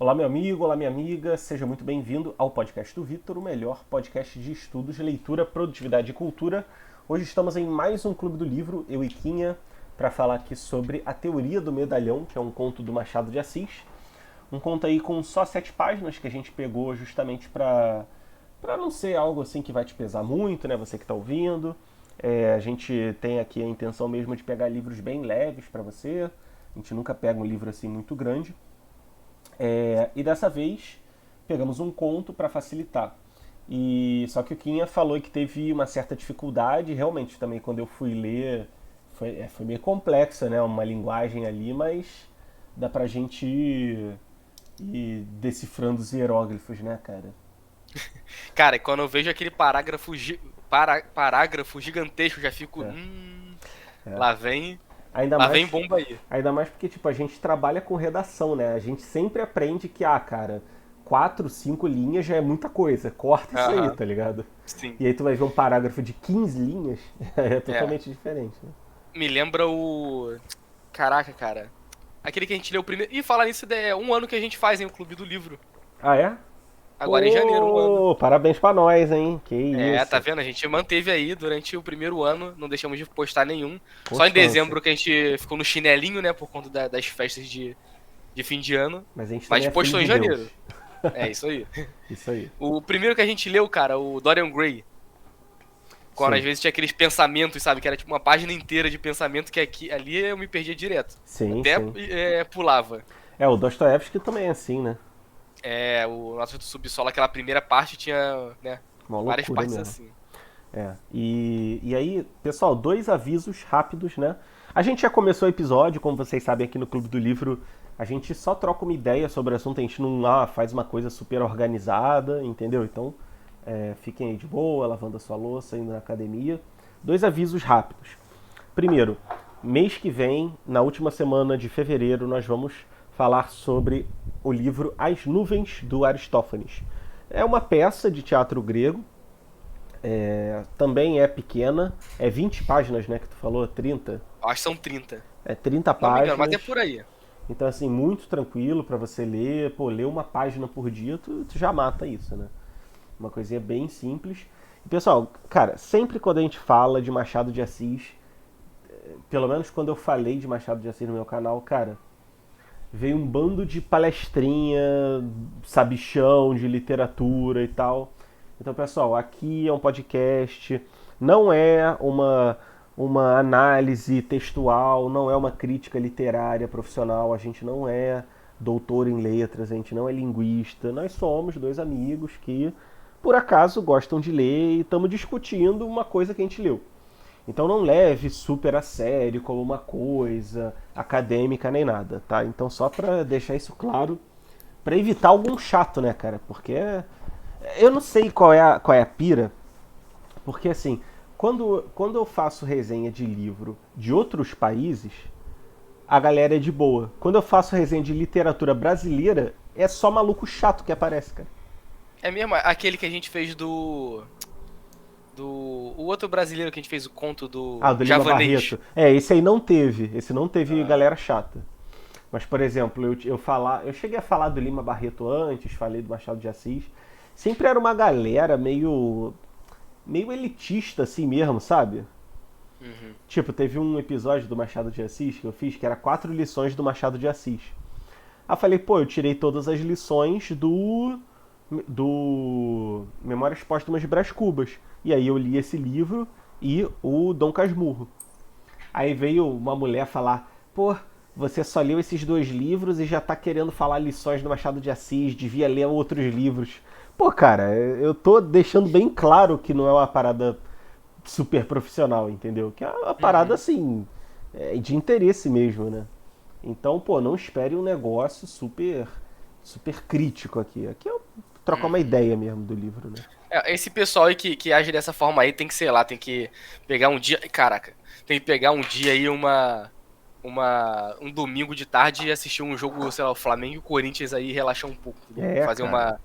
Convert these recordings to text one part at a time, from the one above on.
Olá, meu amigo, olá, minha amiga, seja muito bem-vindo ao podcast do Vitor, o melhor podcast de estudos, leitura, produtividade e cultura. Hoje estamos em mais um Clube do Livro, eu e Quinha, para falar aqui sobre A Teoria do Medalhão, que é um conto do Machado de Assis. Um conto aí com só 7 páginas que a gente pegou justamente para não ser algo assim que vai te pesar muito, né? Você que está ouvindo. A gente tem aqui a intenção mesmo de pegar livros bem leves para você. A gente nunca pega um livro assim muito grande. E dessa vez pegamos um conto para facilitar. E só que o Quinha falou que teve uma certa dificuldade, realmente também quando eu fui ler foi meio complexa, né? Uma linguagem ali, mas dá pra gente ir decifrando os hieróglifos, né, cara? Cara, e quando eu vejo aquele parágrafo gigantesco, eu já fico. É, é. Lá vem. Ainda Lá vem mais, bomba aí. ainda mais porque tipo a gente trabalha com redação, né? A gente sempre aprende que, cara, 4, 5 linhas já é muita coisa. Corta isso aí, Aham, tá ligado? sim. E aí tu vai ver um parágrafo de 15 linhas, é É. totalmente diferente, né? Me lembra o. Caraca, cara. Aquele que a gente leu primeiro. Ih, falar nisso, é um ano que a gente faz, hein? O Clube do Livro. Ah, é? Agora em janeiro, um ano. Pô, parabéns pra nós, hein? Que É, tá isso. vendo? A gente manteve aí durante o primeiro ano, não deixamos de postar nenhum. Só em Constância. dezembro que a gente ficou no chinelinho, né? Por conta das festas de fim de ano. Mas a gente também Mas é filho postou em de Deus. janeiro. É isso aí. Isso aí. O primeiro que a gente leu, cara, o Dorian Gray. Quando às Sim. vezes tinha aqueles pensamentos, sabe? Que era tipo uma página inteira de pensamento que aqui, ali eu me perdia direto. Sim, Até sim. pulava. O Dostoiévski também é assim, né? É, o Notas do Subsolo, aquela primeira parte tinha, né? Uma Várias loucura partes mesmo. assim. E aí, pessoal, 2 avisos rápidos, né? A gente já começou o episódio, como vocês sabem, aqui no Clube do Livro, a gente só troca uma ideia sobre o assunto, a gente não faz uma coisa super organizada, entendeu? Então, fiquem aí de boa, lavando a sua louça, indo na academia. 2 avisos rápidos. Primeiro, mês que vem, na última semana de fevereiro, nós vamos falar sobre o livro As Nuvens, do Aristófanes. É uma peça de teatro grego, também é pequena, é 20 páginas, né, que tu falou, 30. Acho que são 30. É 30 Não me engano, mas é páginas, por aí. então assim, muito tranquilo para você ler, pô, ler uma página por dia, tu já mata isso, né? Uma coisinha bem simples. E, pessoal, cara, sempre quando a gente fala de Machado de Assis, pelo menos quando eu falei de Machado de Assis no meu canal, cara, veio um bando de palestrinha, sabichão de literatura e tal. Então, pessoal, aqui é um podcast, não é uma análise textual, não é uma crítica literária profissional, a gente não é doutor em letras, a gente não é linguista, nós somos 2 amigos que, por acaso, gostam de ler e estamos discutindo uma coisa que a gente leu. Então não leve super a sério como uma coisa acadêmica nem nada, tá? Então só pra deixar isso claro, pra evitar algum chato, né, cara? Porque eu não sei qual é a pira, porque assim, quando eu faço resenha de livro de outros países, a galera é de boa. Quando eu faço resenha de literatura brasileira, é só maluco chato que aparece, cara. É mesmo aquele que a gente fez o outro brasileiro que a gente fez o conto Ah, do o do Lima Javanês. Barreto. Esse aí não teve. Esse não teve Ah, galera chata. Mas, por exemplo, eu cheguei a falar do Lima Barreto antes, falei do Machado de Assis. Sempre era uma galera meio elitista assim mesmo, sabe? uhum. Tipo, teve um episódio do Machado de Assis que eu fiz que era 4 lições do Machado de Assis. Aí eu falei, pô, eu tirei todas as lições do Memórias Póstumas de Brás Cubas. E aí eu li esse livro e o Dom Casmurro. Aí veio uma mulher falar: pô, você só leu esses 2 livros e já tá querendo falar lições do Machado de Assis, devia ler outros livros. Pô, cara, eu tô deixando bem claro que não é uma parada super profissional, entendeu? Que é uma parada Uhum. assim, de interesse mesmo, né? Então, pô, não espere um negócio super crítico aqui. Aqui é trocar uma Uhum. ideia mesmo do livro, né? Esse pessoal aí que age dessa forma aí tem que, sei lá, tem que pegar um dia. Caraca, tem que pegar um dia aí, um domingo de tarde e assistir um jogo, sei lá, o Flamengo e o Corinthians aí e relaxar um pouco, entendeu? Fazer Cara.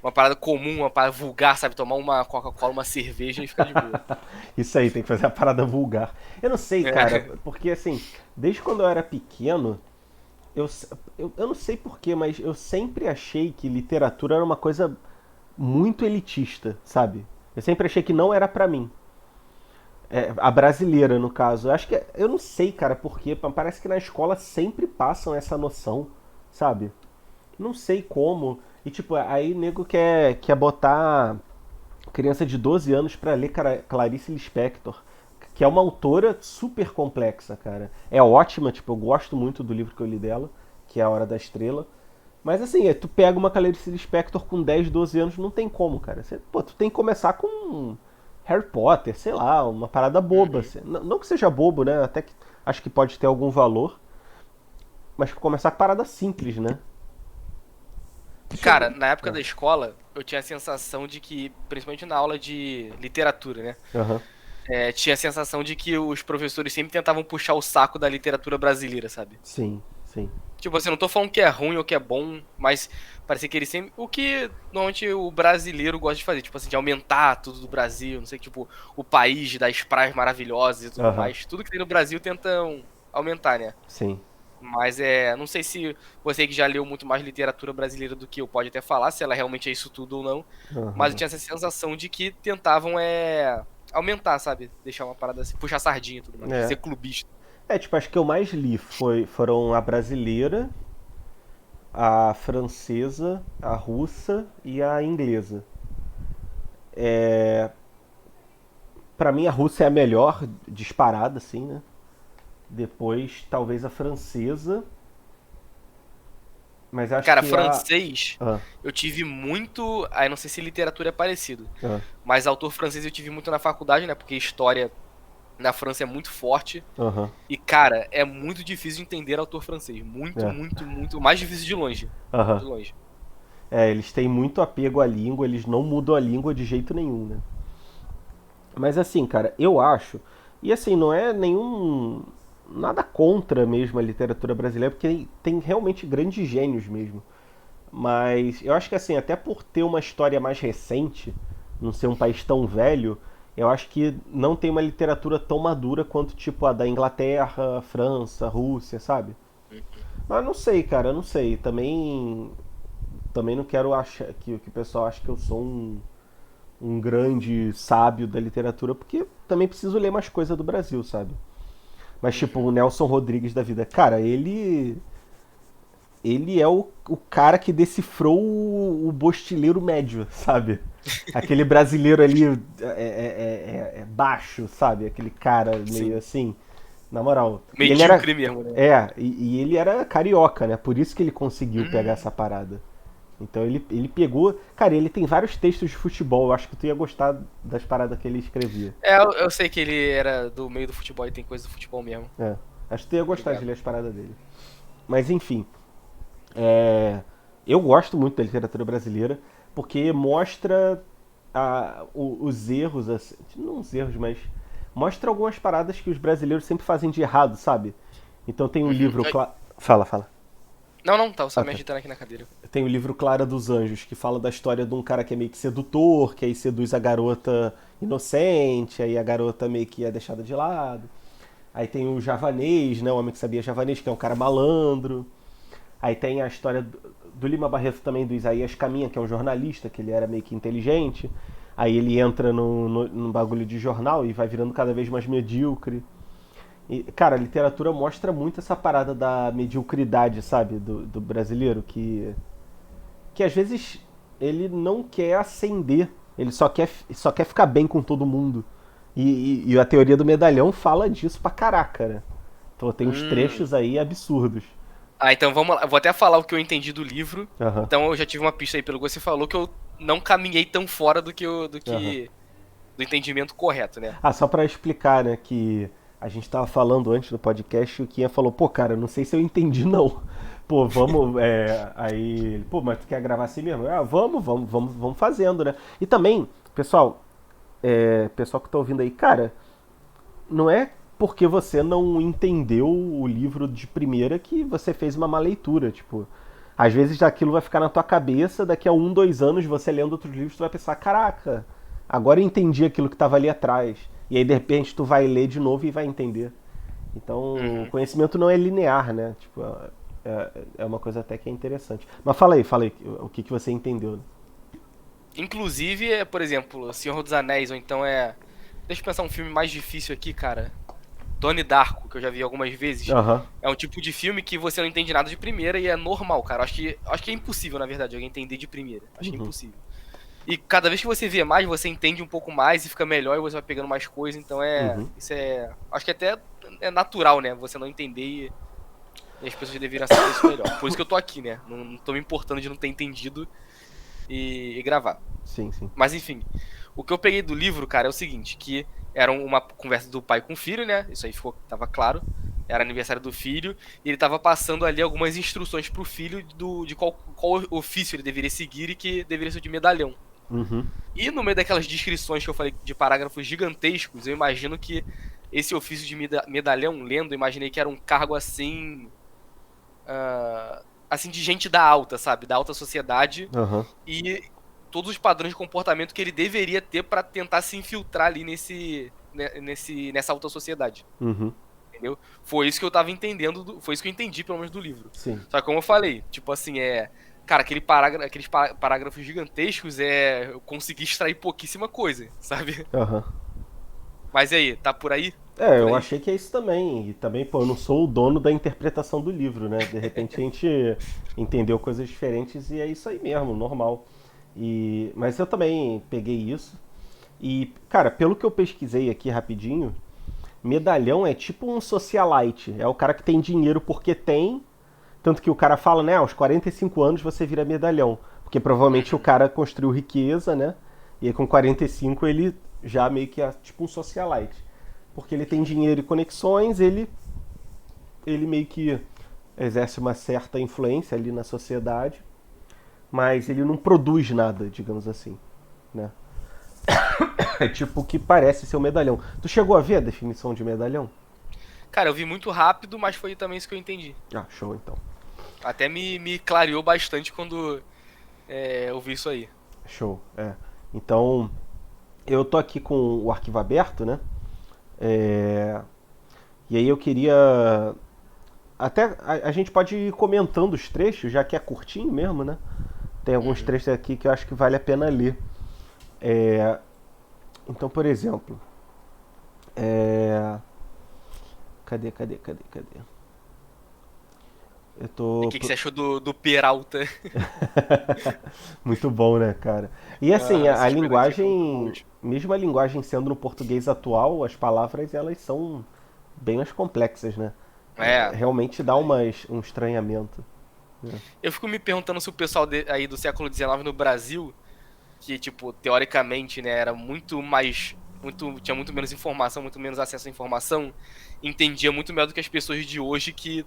uma parada comum, uma parada vulgar, sabe? Tomar uma Coca-Cola, uma cerveja e ficar de boa. Isso aí, tem que fazer a parada vulgar. Eu não sei, cara, É. porque assim, desde quando eu era pequeno, eu, eu não sei porquê, mas eu sempre achei que literatura era uma coisa muito elitista, sabe? Eu sempre achei que não era pra mim. A brasileira, no caso. Eu acho que. Eu não sei, cara, porquê. Parece que na escola sempre passam essa noção, sabe? Não sei como. E, tipo, aí nego quer botar criança de 12 anos pra ler Clarice Lispector, que é uma autora super complexa, cara. É ótima, tipo, eu gosto muito do livro que eu li dela, que é A Hora da Estrela. Mas assim, tu pega uma Clarice Lispector com 10, 12 anos, não tem como, cara. Pô, tu tem que começar com Harry Potter, sei lá, uma parada boba. Uhum. Assim. Não que seja bobo, né? Até que acho que pode ter algum valor. Mas começar com parada simples, né? Tu Cara, chegou. na época Ah, da escola, eu tinha a sensação de que, principalmente na aula de literatura, né? aham. Tinha a sensação de que os professores sempre tentavam puxar o saco da literatura brasileira, sabe? Sim, sim. Tipo assim, não tô falando que é ruim ou que é bom, mas parecia que eles sempre. O que normalmente o brasileiro gosta de fazer, tipo assim, de aumentar tudo do Brasil, não sei, tipo, o país das praias maravilhosas e tudo Aham. mais. Tudo que tem no Brasil tentam aumentar, né? Sim. Mas não sei se você que já leu muito mais literatura brasileira do que eu pode até falar, se ela realmente é isso tudo ou não. Mas eu Aham. tinha essa sensação de que tentavam aumentar, sabe? Deixar uma parada assim, puxar sardinha e tudo mais, É. ser clubista. Tipo, acho que eu mais li foram a brasileira, a francesa, a russa e a inglesa. Pra mim a russa é a melhor disparada, assim, né? Depois talvez a francesa, mas acho Cara, que a. francês, Ah, eu tive muito. Aí não sei se literatura é parecido. ah, Mas autor francês eu tive muito na faculdade, né? Porque história na França é muito forte. aham, E, cara, é muito difícil de entender autor francês. Muito, é, muito, muito. Mais difícil de longe. aham. De longe. Eles têm muito apego à língua, eles não mudam a língua de jeito nenhum, né? Mas assim, cara, eu acho. E assim, não é nenhum. Nada contra mesmo a literatura brasileira, porque tem realmente grandes gênios mesmo. Mas eu acho que assim, até por ter uma história mais recente, não ser um país tão velho, eu acho que não tem uma literatura tão madura quanto tipo a da Inglaterra, França, Rússia, sabe? Mas não sei, cara, eu não sei. Também não quero achar que o pessoal ache que eu sou um grande sábio da literatura, porque também preciso ler mais coisa do Brasil, sabe? Mas tipo, Uhum. o Nelson Rodrigues da vida, cara, ele é o cara que decifrou o bostileiro médio, sabe? Aquele brasileiro ali baixo, sabe? Aquele cara meio Sim. assim, na moral. E ele era. Medíocre mesmo, né? E ele era carioca, né? Por isso que ele conseguiu pegar essa Hum. parada. Então ele pegou. Cara, ele tem vários textos de futebol. Eu acho que tu ia gostar das paradas que ele escrevia. Eu sei que ele era do meio do futebol e tem coisa do futebol mesmo. É. Acho que tu ia Tô gostar de ligado. ler as paradas dele. Mas enfim, eu gosto muito da literatura brasileira porque mostra os erros, assim, não os erros, mas mostra algumas paradas que os brasileiros sempre fazem de errado, sabe? Então tem o Uhum. livro. Fala, fala. Não, não, tava só Ah, me tá. agitando aqui na cadeira. Tem o livro Clara dos Anjos, que fala da história de um cara que é meio que sedutor, que aí seduz a garota inocente, aí a garota meio que é deixada de lado. Aí tem o Javanês, né? O homem que sabia javanês, que é um cara malandro. Aí tem a história do Lima Barreto também, do Isaías Caminha, que é um jornalista, que ele era meio que inteligente. Aí ele entra no bagulho de jornal e vai virando cada vez mais medíocre. E, cara, a literatura mostra muito essa parada da mediocridade, sabe? Do brasileiro, que às vezes ele não quer ascender, ele só quer ficar bem com todo mundo. E a teoria do medalhão fala disso pra caraca, né? Então tem uns Hum. trechos aí absurdos. Então vamos lá. Eu vou até falar o que eu entendi do livro. Aham, Então eu já tive uma pista aí pelo que você falou que eu não caminhei tão fora aham. do entendimento correto, né? Ah, só pra explicar, né, que a gente tava falando antes no podcast e o Kian falou, pô, cara, não sei se eu entendi não. Pô, vamos, aí, pô, mas tu quer gravar assim mesmo? Ah, vamos fazendo, né? E também, pessoal, pessoal que tá ouvindo aí, cara, não é porque você não entendeu o livro de primeira que você fez uma má leitura, tipo, às vezes aquilo vai ficar na tua cabeça, daqui a 1, 2 anos você lendo outros livros, tu vai pensar, caraca, agora eu entendi aquilo que estava ali atrás. E aí de repente tu vai ler de novo e vai entender. Então, o Uhum. conhecimento não é linear, né? Tipo, É uma coisa até que é interessante. Mas fala aí, o que que você entendeu? Né? Inclusive, por exemplo, Senhor dos Anéis, ou então Deixa eu pensar um filme mais difícil aqui, cara. Donnie Darko, que eu já vi algumas vezes. Aham. É um tipo de filme que você não entende nada de primeira e é normal, cara. Acho que é impossível, na verdade, alguém entender de primeira. Acho que é Uhum. impossível. E cada vez que você vê mais, você entende um pouco mais e fica melhor e você vai pegando mais coisa. Então Uhum. Isso é. Acho que até é natural, né? Você não entender e as pessoas deveriam aceitar isso melhor. Por isso que eu tô aqui, né? Não tô me importando de não ter entendido e gravar. Sim, sim. Mas enfim, o que eu peguei do livro, cara, é o seguinte, que era uma conversa do pai com o filho, né? Isso aí tava claro. Era aniversário do filho, e ele tava passando ali algumas instruções pro filho de qual ofício ele deveria seguir e que deveria ser o de medalhão. Uhum. E no meio daquelas descrições que eu falei de parágrafos gigantescos, eu imagino que esse ofício de medalhão, lendo, eu imaginei que era um cargo assim. Assim, de gente da alta, sabe? Da alta sociedade. Aham. E todos os padrões de comportamento que ele deveria ter pra tentar se infiltrar ali nessa alta sociedade. Uhum. Entendeu? Foi isso que eu tava entendendo, foi isso que eu entendi, pelo menos, do livro. Sim. Só que como eu falei, tipo assim, cara, aqueles parágrafos gigantescos eu consegui extrair pouquíssima coisa, sabe? Aham. Mas e aí, tá por aí? Tá É, por eu aí? achei que é isso também. E também, pô, eu não sou o dono da interpretação do livro, né? De repente a gente entendeu coisas diferentes e é isso aí mesmo, normal. Mas eu também peguei isso. E, cara, pelo que eu pesquisei aqui rapidinho, medalhão é tipo um socialite. É o cara que tem dinheiro porque tem. Tanto que o cara fala, né? Aos 45 anos você vira medalhão. Porque provavelmente o Uhum. cara construiu riqueza, né? E aí com 45 ele já meio que é tipo um socialite. Porque ele tem dinheiro e conexões, ele meio que exerce uma certa influência ali na sociedade, mas ele não produz nada, digamos assim, né? É tipo o que parece ser um medalhão. Tu chegou a ver a definição de medalhão? Cara, eu vi muito rápido, mas foi também isso que eu entendi. Ah, show então. Até me clareou bastante quando eu vi isso aí. Show, é. Então, eu tô aqui com o arquivo aberto, né? É, E aí eu queria. Até a gente pode ir comentando os trechos, já que é curtinho mesmo, né? Tem alguns Uhum. trechos aqui que eu acho que vale a pena ler. É, Então, por exemplo, é, cadê? Eu E o tô. que você achou do Peralta? Muito bom, né, cara? E assim, Aham, a essas coisas aqui são muito linguagem, boas. mesmo a linguagem sendo no português atual, as palavras elas são bem mais complexas, né? Realmente dá Aí. um estranhamento. Né? Eu fico me perguntando se o pessoal aí do século XIX no Brasil, que, tipo, teoricamente, né, era muito mais. Tinha muito menos informação, muito menos acesso à informação, entendia muito melhor do que as pessoas de hoje que,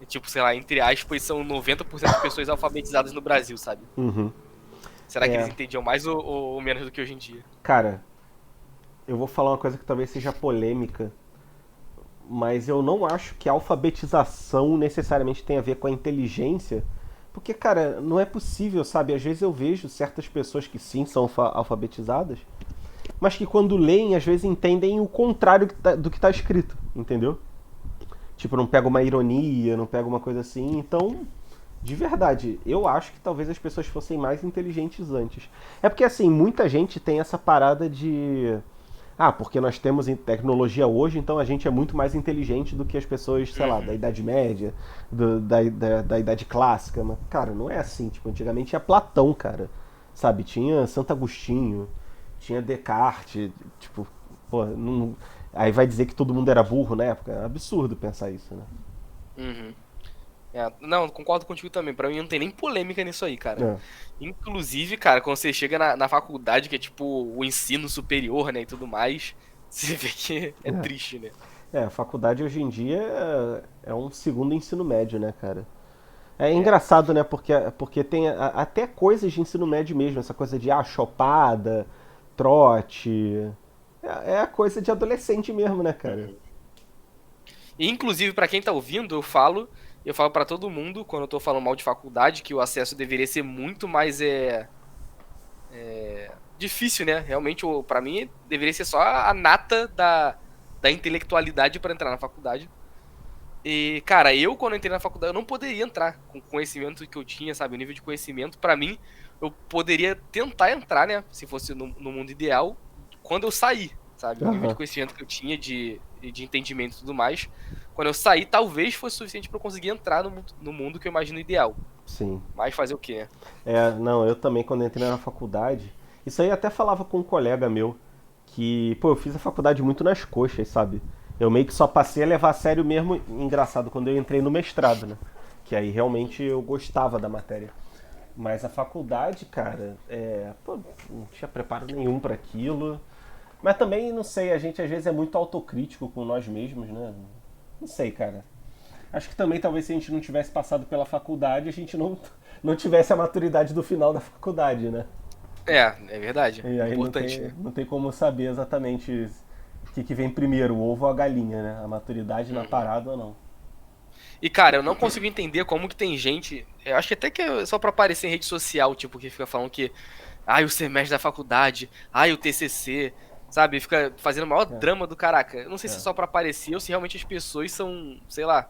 tipo, sei lá, entre aspas, são 90% de pessoas alfabetizadas no Brasil, sabe? Uhum. Será que eles É, entendiam mais ou menos do que hoje em dia? cara, eu vou falar uma coisa que talvez seja polêmica, mas eu não acho que a alfabetização necessariamente tem a ver com a inteligência, porque, cara, não é possível, sabe? Às vezes eu vejo certas pessoas que sim são alfabetizadas, mas que quando leem, às vezes entendem o contrário do que está escrito, entendeu? Tipo, não pega uma ironia, não pega uma coisa assim. Então, de verdade, eu acho que talvez as pessoas fossem mais inteligentes antes. É porque, assim, muita gente tem essa parada de. Ah, porque nós temos tecnologia hoje, então a gente é muito mais inteligente do que as pessoas, sei lá, da Uhum. Idade Média, da Idade Clássica. Mas, cara, não é assim. Tipo, antigamente tinha Platão, cara. Sabe? Tinha Santo Agostinho, tinha Descartes. Tipo, pô, não... aí vai dizer que todo mundo era burro na época? É absurdo pensar isso, né? Uhum. Não, concordo contigo também. Pra mim não tem nem polêmica nisso aí, cara. É. Inclusive, cara, quando você chega na faculdade, que é tipo o ensino superior, né, e tudo mais, você vê que é É. triste, né? A faculdade hoje em dia é um segundo ensino médio, né, cara? É É. engraçado, né? Porque tem até coisas de ensino médio mesmo, essa coisa de chopada, trote. É a coisa de adolescente mesmo, né, cara? Uhum. E, inclusive, pra quem tá ouvindo, eu falo pra todo mundo, quando eu tô falando mal de faculdade, que o acesso deveria ser muito mais difícil, né? Realmente, pra mim, deveria ser só a nata da intelectualidade pra entrar na faculdade. E, cara, eu quando entrei na faculdade, eu não poderia entrar com o conhecimento que eu tinha, sabe? O nível de conhecimento, pra mim, eu poderia tentar entrar, né? Se fosse no mundo ideal, quando eu sair, sabe? O nível de Aham, conhecimento que eu tinha, de entendimento e tudo mais. Quando eu sair, talvez fosse suficiente pra eu conseguir entrar no mundo que eu imagino ideal. sim. Mas fazer o quê, né? Não, eu também quando entrei na faculdade, isso aí até falava com um colega meu, que, pô, eu fiz a faculdade muito nas coxas, sabe? Eu meio que só passei a levar a sério mesmo, engraçado, quando eu entrei no mestrado, né? Que aí realmente eu gostava da matéria. Mas a faculdade, cara, pô, não tinha preparo nenhum para aquilo. Mas também, não sei, a gente às vezes é muito autocrítico com nós mesmos, né? Não sei, cara. Acho que também talvez se a gente não tivesse passado pela faculdade, a gente não tivesse a maturidade do final da faculdade, né? É verdade. E aí Importante, né? não tem como saber exatamente o que vem primeiro, o ovo ou a galinha, né? A maturidade na Uhum. parada ou não. E, cara, eu não consigo entender como que tem gente. Eu acho que até que é só pra aparecer em rede social, tipo, que fica falando que. Ai, o semestre da faculdade. Ai, o TCC. Sabe? Fica fazendo o maior É, drama do caraca. Eu não sei se é é. só pra aparecer ou se realmente as pessoas são. Sei lá.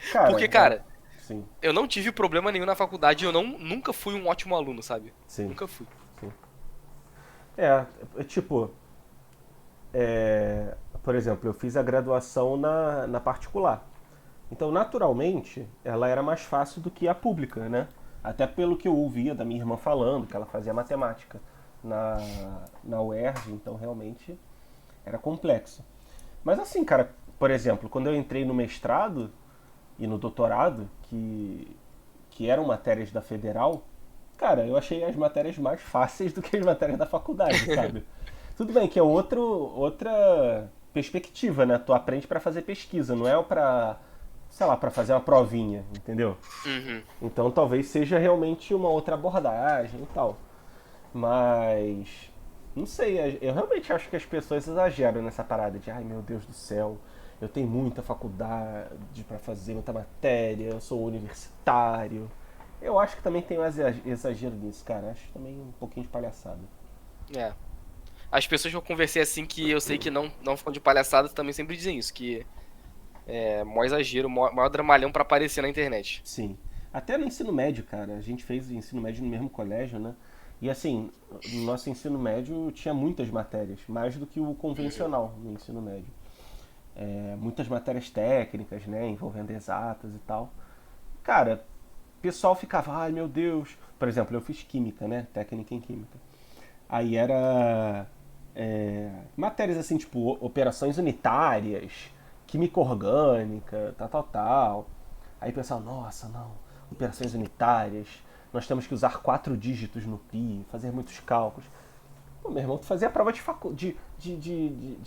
Cara, Porque, cara, sim, eu não tive problema nenhum na faculdade e eu nunca fui um ótimo aluno, sabe? sim, Nunca fui. sim. Tipo, por exemplo, eu fiz a graduação na particular. Então, naturalmente, ela era mais fácil do que a pública, né? Até pelo que eu ouvia da minha irmã falando, que ela fazia matemática na UERJ, então realmente era complexo. Mas assim, cara, por exemplo, quando eu entrei no mestrado e no doutorado, que eram matérias da federal, cara, eu achei as matérias mais fáceis do que as matérias da faculdade, sabe? Tudo bem que é outra perspectiva, né? Tu aprende para fazer pesquisa, não é para, sei lá, para fazer uma provinha, entendeu? Uhum. Então talvez seja realmente uma outra abordagem e tal. Mas não sei, eu realmente acho que as pessoas exageram nessa parada de, ai meu Deus do céu, eu tenho muita faculdade para fazer, muita matéria, eu sou universitário. Eu acho que também tem um exagero nisso, cara. Acho também um pouquinho de palhaçada. É. As pessoas que eu conversei assim que eu sei que não falam de palhaçada também sempre dizem isso, que é maior exagero, maior dramalhão pra aparecer na internet. Sim. Até no ensino médio, cara. A gente fez ensino médio no mesmo colégio, né? E assim, no nosso ensino médio tinha muitas matérias, mais do que o Uhum. convencional no ensino médio. Muitas matérias técnicas, né? Envolvendo exatas e tal. Cara, o pessoal ficava, ai meu Deus. Por exemplo, eu fiz química, né? Técnica em química. Aí era matérias assim, tipo operações unitárias, química orgânica, tal, tal, tal. Aí o pessoal, nossa, não, operações unitárias, nós temos que usar 4 dígitos no pi, fazer muitos cálculos. Pô, meu irmão, tu fazia a prova de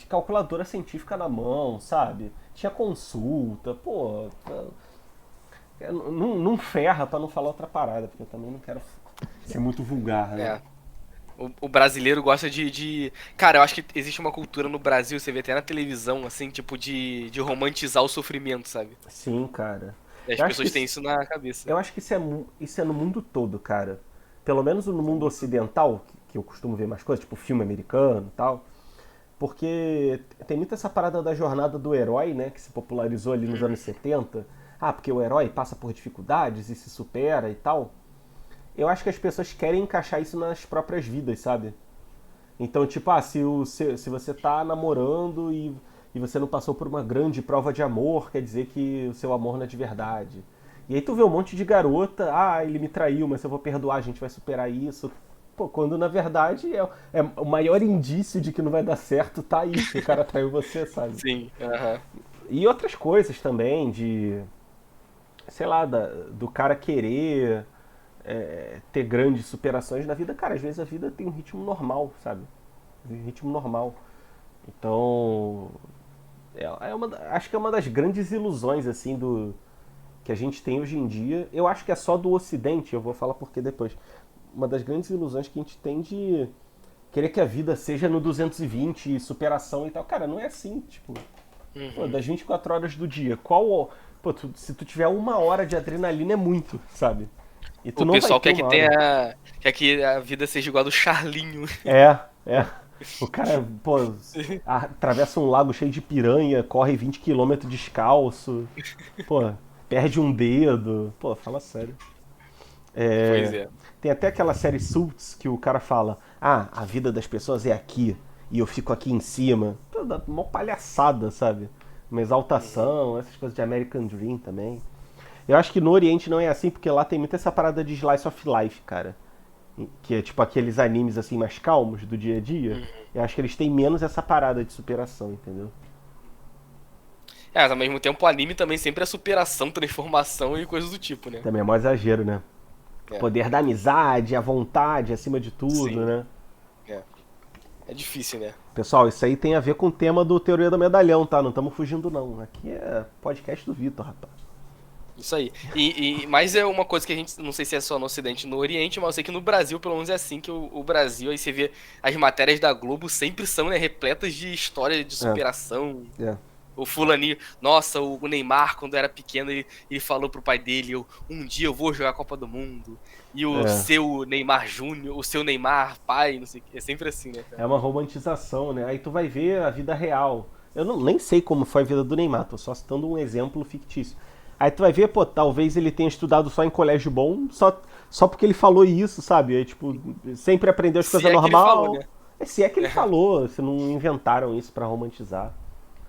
calculadora científica na mão, sabe? Tinha consulta, pô. Não ferra pra não falar outra parada, porque eu também não quero ser muito vulgar, né? É. O brasileiro gosta Cara, eu acho que existe uma cultura no Brasil, você vê até na televisão, assim, tipo, de romantizar o sofrimento, sabe? Sim, cara. E as Eu acho que pessoas têm isso, isso na cabeça. eu acho que isso é no mundo todo, cara. Pelo menos no mundo ocidental, que eu costumo ver mais coisas, tipo filme americano e tal. Porque tem muito essa parada da jornada do herói, né? Que se popularizou ali nos anos Uhum. 70. Ah, porque o herói passa por dificuldades e se supera e tal. Eu acho que as pessoas querem encaixar isso nas próprias vidas, sabe? Então, tipo, se você tá namorando e você não passou por uma grande prova de amor, quer dizer que o seu amor não é de verdade. E aí tu vê um monte de garota, ah, ele me traiu, mas eu vou perdoar, a gente vai superar isso. Pô, quando na verdade é o maior indício de que não vai dar certo, tá aí, que o cara traiu você, sabe? Sim, aham. E outras coisas também, sei lá, do cara querer ter grandes superações na vida. Cara, às vezes a vida tem um ritmo normal, sabe? Um ritmo normal. Então, acho que é uma das grandes ilusões assim do que a gente tem hoje em dia. Eu acho que é só do Ocidente, eu vou falar por que depois. Uma das grandes ilusões que a gente tem de querer que a vida seja no 220, superação e tal. Cara, não é assim, tipo, pô, Uhum. das 24 horas do dia, se tu tiver 1 hora de adrenalina é muito, sabe? E tu O não vai pessoal ter quer que 1 hora. tenha. Quer que a vida seja igual a do Charlinho. É, é. O cara, pô, atravessa um lago cheio de piranha, corre 20 quilômetros descalço, pô, perde um dedo. Pô, fala sério. Pois É, é. tem até aquela série Suits que o cara fala: ah, a vida das pessoas é aqui e eu fico aqui em cima. Toda uma palhaçada, sabe? Uma Uhum. exaltação, essas coisas de American Dream também. Eu acho que no Oriente não é assim, porque lá tem muita essa parada de slice of life, cara. Que é tipo aqueles animes assim mais calmos do dia a dia. Uhum. Eu acho que eles têm menos essa parada de superação, entendeu? É, mas ao mesmo tempo o anime também sempre é superação, transformação e coisas do tipo, né? Também é maior exagero, né? É, Poder da amizade, a vontade acima de tudo, sim. né? É. É difícil, né? Pessoal, isso aí tem a ver com o tema do Teoria do Medalhão, tá? Não estamos fugindo, não. Aqui é podcast do Vitor, rapaz. Isso aí. Mas é uma coisa que a gente, não sei se é só no Ocidente e no Oriente, mas eu sei que no Brasil, pelo menos é assim, que o Brasil, aí você vê as matérias da Globo sempre são, né, repletas de história de É, superação. é, O fulaninho, nossa, o Neymar, quando era pequeno, ele falou pro pai dele, um dia eu vou jogar a Copa do Mundo. E o é. seu Neymar Júnior, o seu Neymar pai, não sei o que. É sempre assim, né, É cara? uma romantização, né? Aí tu vai ver a vida real. Eu não, nem sei como foi a vida do Neymar, tô só citando um exemplo fictício. Aí tu vai ver, pô, talvez ele tenha estudado só em colégio bom, só porque ele falou isso, sabe? Aí, tipo, sempre aprendeu as Se coisas é que ele falou, normal. né? É, se é que ele falou, se não inventaram isso pra romantizar.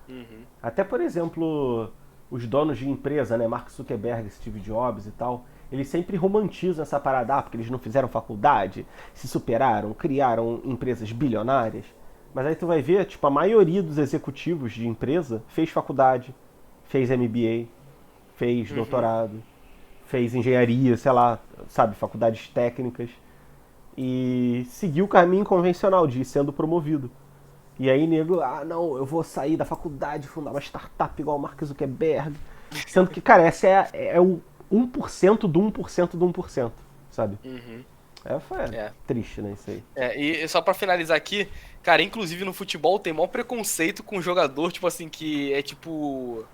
Uhum. Até, por exemplo, os donos de empresa, né, Mark Zuckerberg, Steve Jobs e tal, eles sempre romantizam essa parada, porque eles não fizeram faculdade, se superaram, criaram empresas bilionárias. Mas aí tu vai ver, tipo, a maioria dos executivos de empresa fez faculdade, fez MBA, fez Uhum. doutorado, fez engenharia, sei lá, sabe, faculdades técnicas e seguiu o caminho convencional de ir sendo promovido. E aí, nego, ah, não, eu vou sair da faculdade, fundar uma startup igual o Mark Zuckerberg. Sendo que, cara, essa é o 1% do 1% do 1%, sabe? Uhum. Foi É. triste, né, isso aí. E só pra finalizar aqui, cara, inclusive no futebol tem maior preconceito com jogador, tipo assim, que é tipo.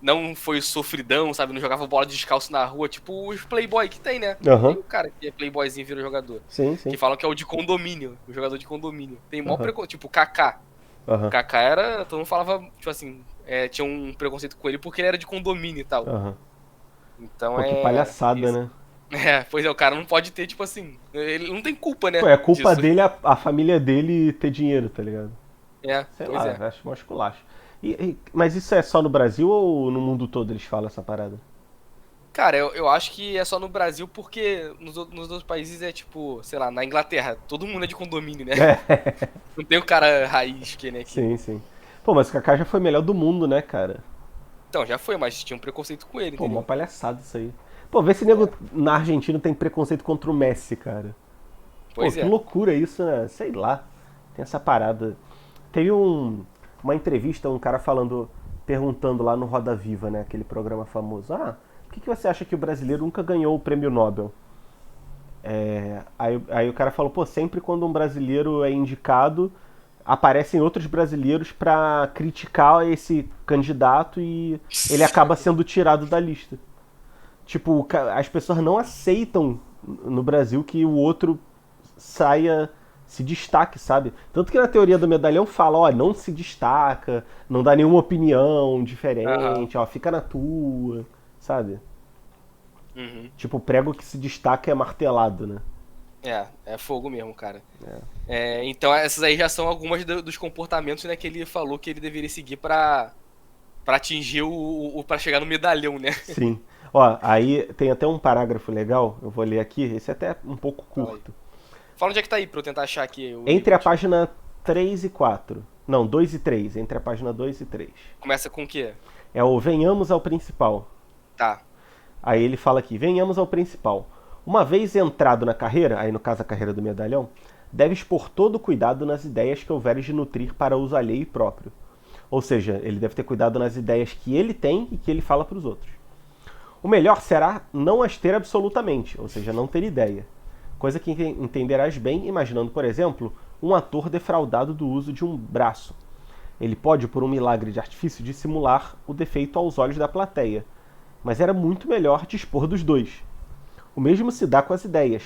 Não foi sofridão, sabe? Não jogava bola descalço na rua, tipo os playboy que tem, né? Aham, Tem o cara que é playboyzinho vira jogador. sim, Que sim. falam que é o de condomínio, o jogador de condomínio. Tem maior Aham, preconceito, tipo o Kaká. aham, Kaká era, todo mundo falava, tipo assim, tinha um preconceito com ele porque ele era de condomínio e tal. aham. Então Pô, que palhaçada, isso. né? Pois é, o cara não pode ter, tipo assim, ele não tem culpa, Pô, né, é culpa disso. dele a família dele ter dinheiro, tá ligado? Sei Pois lá, é. acho mó esculacho. Mas isso é só no Brasil ou no mundo todo eles falam essa parada? Cara, eu acho que é só no Brasil porque nos outros países é tipo, sei lá, na Inglaterra, todo mundo é de condomínio, né? É, Não tem o cara raiz que, né, que... sim, sim. Pô, mas o Kaká já foi melhor do mundo, né, cara? Então, já foi, mas tinha um preconceito com ele, Pô, mó entendeu? palhaçada isso aí. Pô, vê se nego É, na Argentina tem preconceito contra o Messi, cara. Pô, pois que é. loucura isso, né? Sei lá. Tem essa parada. Teve uma entrevista, um cara falando, perguntando lá no Roda Viva, né? Aquele programa famoso. Ah, por que você acha que o brasileiro nunca ganhou o prêmio Nobel? Aí o cara falou, pô, sempre quando um brasileiro é indicado, aparecem outros brasileiros pra criticar esse candidato e ele acaba sendo tirado da lista. Tipo, as pessoas não aceitam no Brasil que o outro saia, se destaque, sabe? Tanto que na teoria do medalhão fala, ó, não se destaca, não dá nenhuma opinião Aham. diferente, ó, fica na tua, sabe? Uhum. Tipo, o prego que se destaca é martelado, né? É fogo mesmo, cara. Então essas aí já são algumas dos comportamentos, né, que ele falou que ele deveria seguir pra atingir pra chegar no medalhão, né? Sim. Ó, aí tem até um parágrafo legal, eu vou ler aqui, esse é até um pouco Fala aí. curto. Fala onde é que tá aí pra eu tentar achar aqui o link Entre a pra te ver. página 3 e 4. Não, 2 e 3. Entre a página 2 e 3. Começa com o quê? É o venhamos ao principal. Tá. Aí ele fala aqui: venhamos ao principal. Uma vez entrado na carreira, aí no caso a carreira do medalhão, deves pôr todo o cuidado nas ideias que houveres de nutrir para uso alheio e próprio. Ou seja, ele deve ter cuidado nas ideias que ele tem e que ele fala para os outros. O melhor será não as ter absolutamente, ou seja, não ter ideia. Coisa que entenderás bem imaginando, por exemplo, um ator defraudado do uso de um braço. Ele pode, por um milagre de artifício, dissimular o defeito aos olhos da plateia, mas era muito melhor dispor dos dois. O mesmo se dá com as ideias.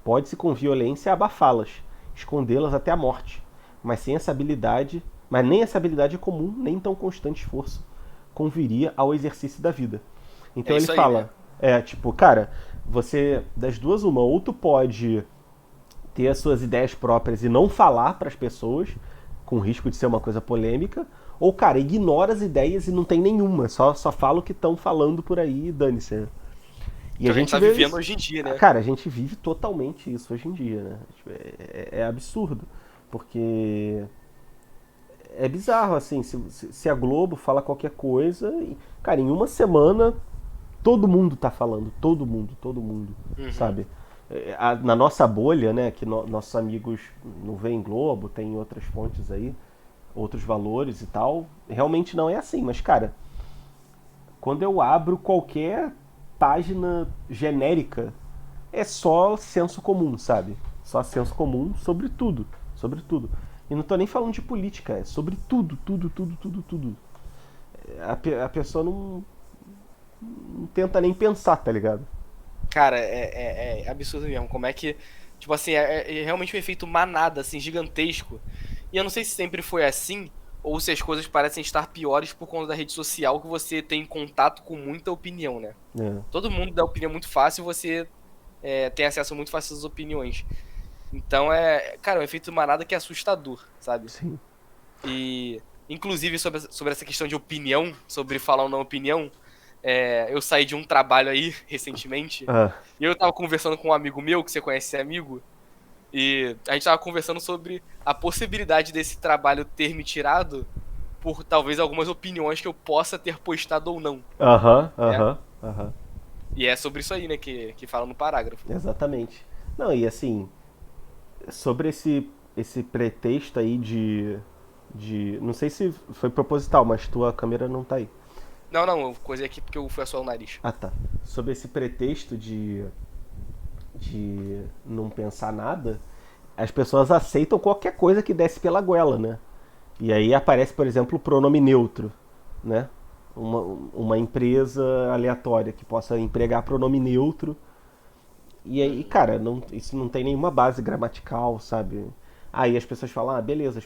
Pode-se com violência abafá-las, escondê-las até a morte. mas sem essa habilidade, mas nem essa habilidade é comum, nem tão constante esforço conviria ao exercício da vida. É Então ele isso aí, né? fala, tipo, cara, você, das duas uma, ou tu pode ter as suas ideias próprias e não falar para as pessoas, com risco de ser uma coisa polêmica, ou, cara, ignora as ideias e não tem nenhuma, só fala o que estão falando por aí e dane-se, né? E Que a a gente gente tá vê vivendo isso. hoje em dia, né? Cara, a gente vive totalmente isso hoje em dia, né? Tipo, é absurdo. Porque é bizarro, assim, se a Globo fala qualquer coisa, cara, em uma semana todo mundo tá falando, todo mundo, Uhum. sabe? Na nossa bolha, né, que nossos amigos não veem Globo, tem outras fontes aí, outros valores e tal, realmente não é assim, mas, cara, quando eu abro qualquer página genérica, é só senso comum, sabe? Só senso comum sobre tudo, sobre tudo. E não tô nem falando de política, é sobre tudo, tudo, tudo, tudo, tudo. A pessoa não tenta nem pensar, tá ligado? Cara, é absurdo mesmo. Como é que. Tipo assim, é realmente um efeito manada, assim, gigantesco. E eu não sei se sempre foi assim, ou se as coisas parecem estar piores por conta da rede social, que você tem contato com muita opinião, né? É, Todo mundo dá opinião muito fácil e você tem acesso muito fácil às opiniões. Então cara, é um efeito manada que é assustador, sabe? sim. E, inclusive, sobre essa questão de opinião, sobre falar ou não opinião, eu saí de um trabalho aí recentemente, Ah, e eu tava conversando com um amigo meu, que você conhece esse amigo, e a gente tava conversando sobre a possibilidade desse trabalho ter me tirado por talvez algumas opiniões que eu possa ter postado ou não, aham, né? aham, aham. E é sobre isso aí, né, que fala no parágrafo. Exatamente. Não, e assim, sobre esse pretexto aí de. Não sei se foi proposital, mas tua câmera não tá aí. Não, não, eu coisei aqui porque eu fui assoar o nariz. Ah, tá. Sobre esse pretexto de não pensar nada, as pessoas aceitam qualquer coisa que desce pela goela, né? E aí aparece, por exemplo, o pronome neutro, né? Uma empresa aleatória que possa empregar pronome neutro. E aí, Uhum. cara, isso não tem nenhuma base gramatical, sabe? Aí as pessoas falam, ah, beleza,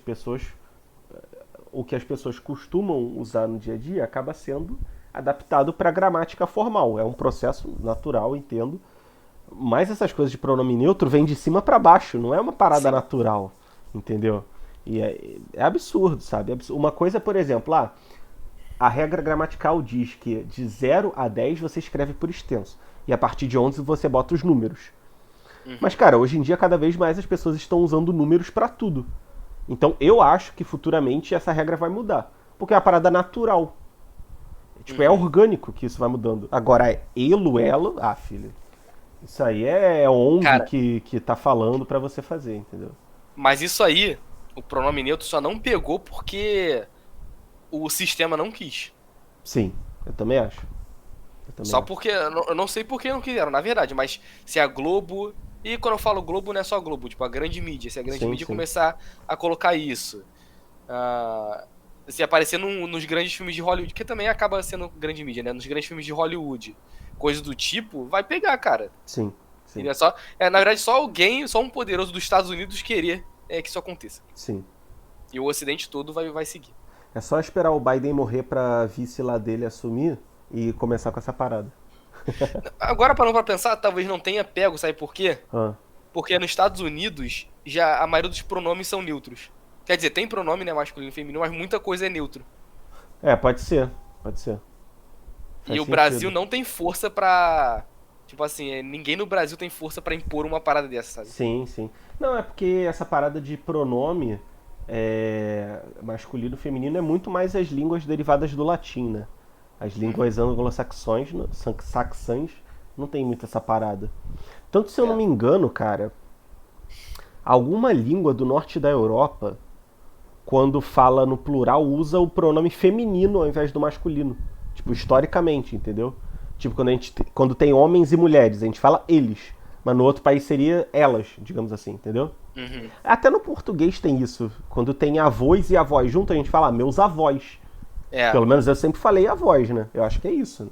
o que as pessoas costumam usar no dia a dia acaba sendo adaptado para a gramática formal. É um processo natural, entendo. Mas essas coisas de pronome neutro vêm de cima para baixo, não é uma parada Sim. natural, entendeu? E é absurdo, sabe? Uma coisa, por exemplo, a regra gramatical diz que de 0 a 10 você escreve por extenso. E a partir de 11 você bota os números. Mas, Uhum. cara, hoje em dia cada vez mais as pessoas estão usando números para tudo. Então eu acho que futuramente essa regra vai mudar. Porque é uma parada natural. Tipo, é Uhum. orgânico que isso vai mudando. Agora, elo, elo, filho. Isso aí é ONG Cara, que tá falando pra você fazer, entendeu? mas isso aí, o pronome neutro só não pegou porque o sistema não quis. Sim, eu também acho. Eu também Só acho. porque, eu não sei por que não quiseram, na verdade, mas se a Globo. E quando eu falo Globo, não é só a Globo, tipo, a grande mídia. Se a grande Sim, mídia sim. começar a colocar isso. ah, Se aparecer nos grandes filmes de Hollywood, que também acaba sendo grande mídia, né? Nos grandes filmes de Hollywood, coisa do tipo, vai pegar, cara. Sim, E sim, na verdade, só alguém, só um poderoso dos Estados Unidos querer que isso aconteça. sim. E o Ocidente todo vai seguir. É só esperar o Biden morrer pra vice lá dele assumir e começar com essa parada. Agora, parando pra pensar, talvez não tenha pego, sabe por quê? Ah, Porque nos Estados Unidos, já a maioria dos pronomes são neutros. Quer dizer, tem pronome, né, masculino e feminino, mas muita coisa é neutro. pode ser. Pode ser. E Faz o Brasil sentido. não tem força pra. Tipo assim, ninguém no Brasil tem força pra impor uma parada dessa, sabe? Sim, sim. Não, é porque essa parada de pronome masculino e feminino é muito mais as línguas derivadas do latim, né? As Uhum. línguas anglo-saxões saxãs não tem muito essa parada. Tanto se eu não É. me engano, cara, alguma língua do norte da Europa, quando fala no plural, usa o pronome feminino ao invés do masculino. Tipo, historicamente, entendeu? Tipo, quando tem homens e mulheres, a gente fala eles. Mas no outro país seria elas, digamos assim, entendeu? Uhum. Até no português tem isso. Quando tem avós e avós junto, a gente fala meus avós. É. Pelo menos eu sempre falei avós, né? Eu acho que é isso. Né?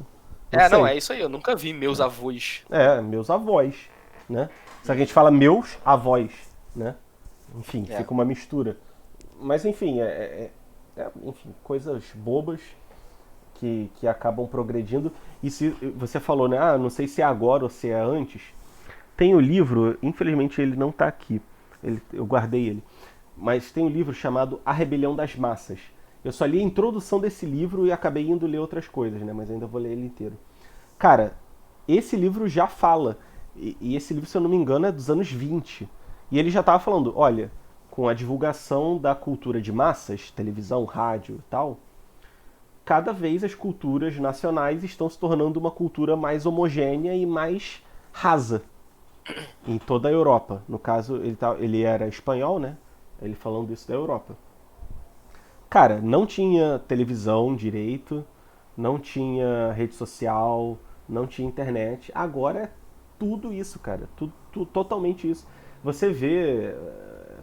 Não Não, sei. é isso aí. Eu nunca vi meus avós. Meus avós, né? Só que a gente fala meus avós, né? Enfim, É. fica uma mistura. Mas enfim, enfim, coisas bobas que acabam progredindo. E se você falou, né? Ah, não sei se é agora ou se é antes. Tem o livro, infelizmente ele não está aqui. Eu guardei ele. Mas tem um livro chamado A Rebelião das Massas. Eu só li a introdução desse livro e acabei indo ler outras coisas, né? Mas ainda vou ler ele inteiro. Cara, esse livro já fala. E esse livro, se eu não me engano, é dos anos 20. E ele já estava falando, olha, com a divulgação da cultura de massas, televisão, rádio e tal, cada vez as culturas nacionais estão se tornando uma cultura mais homogênea e mais rasa em toda a Europa. No caso, ele era espanhol, né? Ele falando isso da Europa. Cara, não tinha televisão direito, não tinha rede social, não tinha internet. Agora é tudo isso, cara. Tudo totalmente isso. Você vê,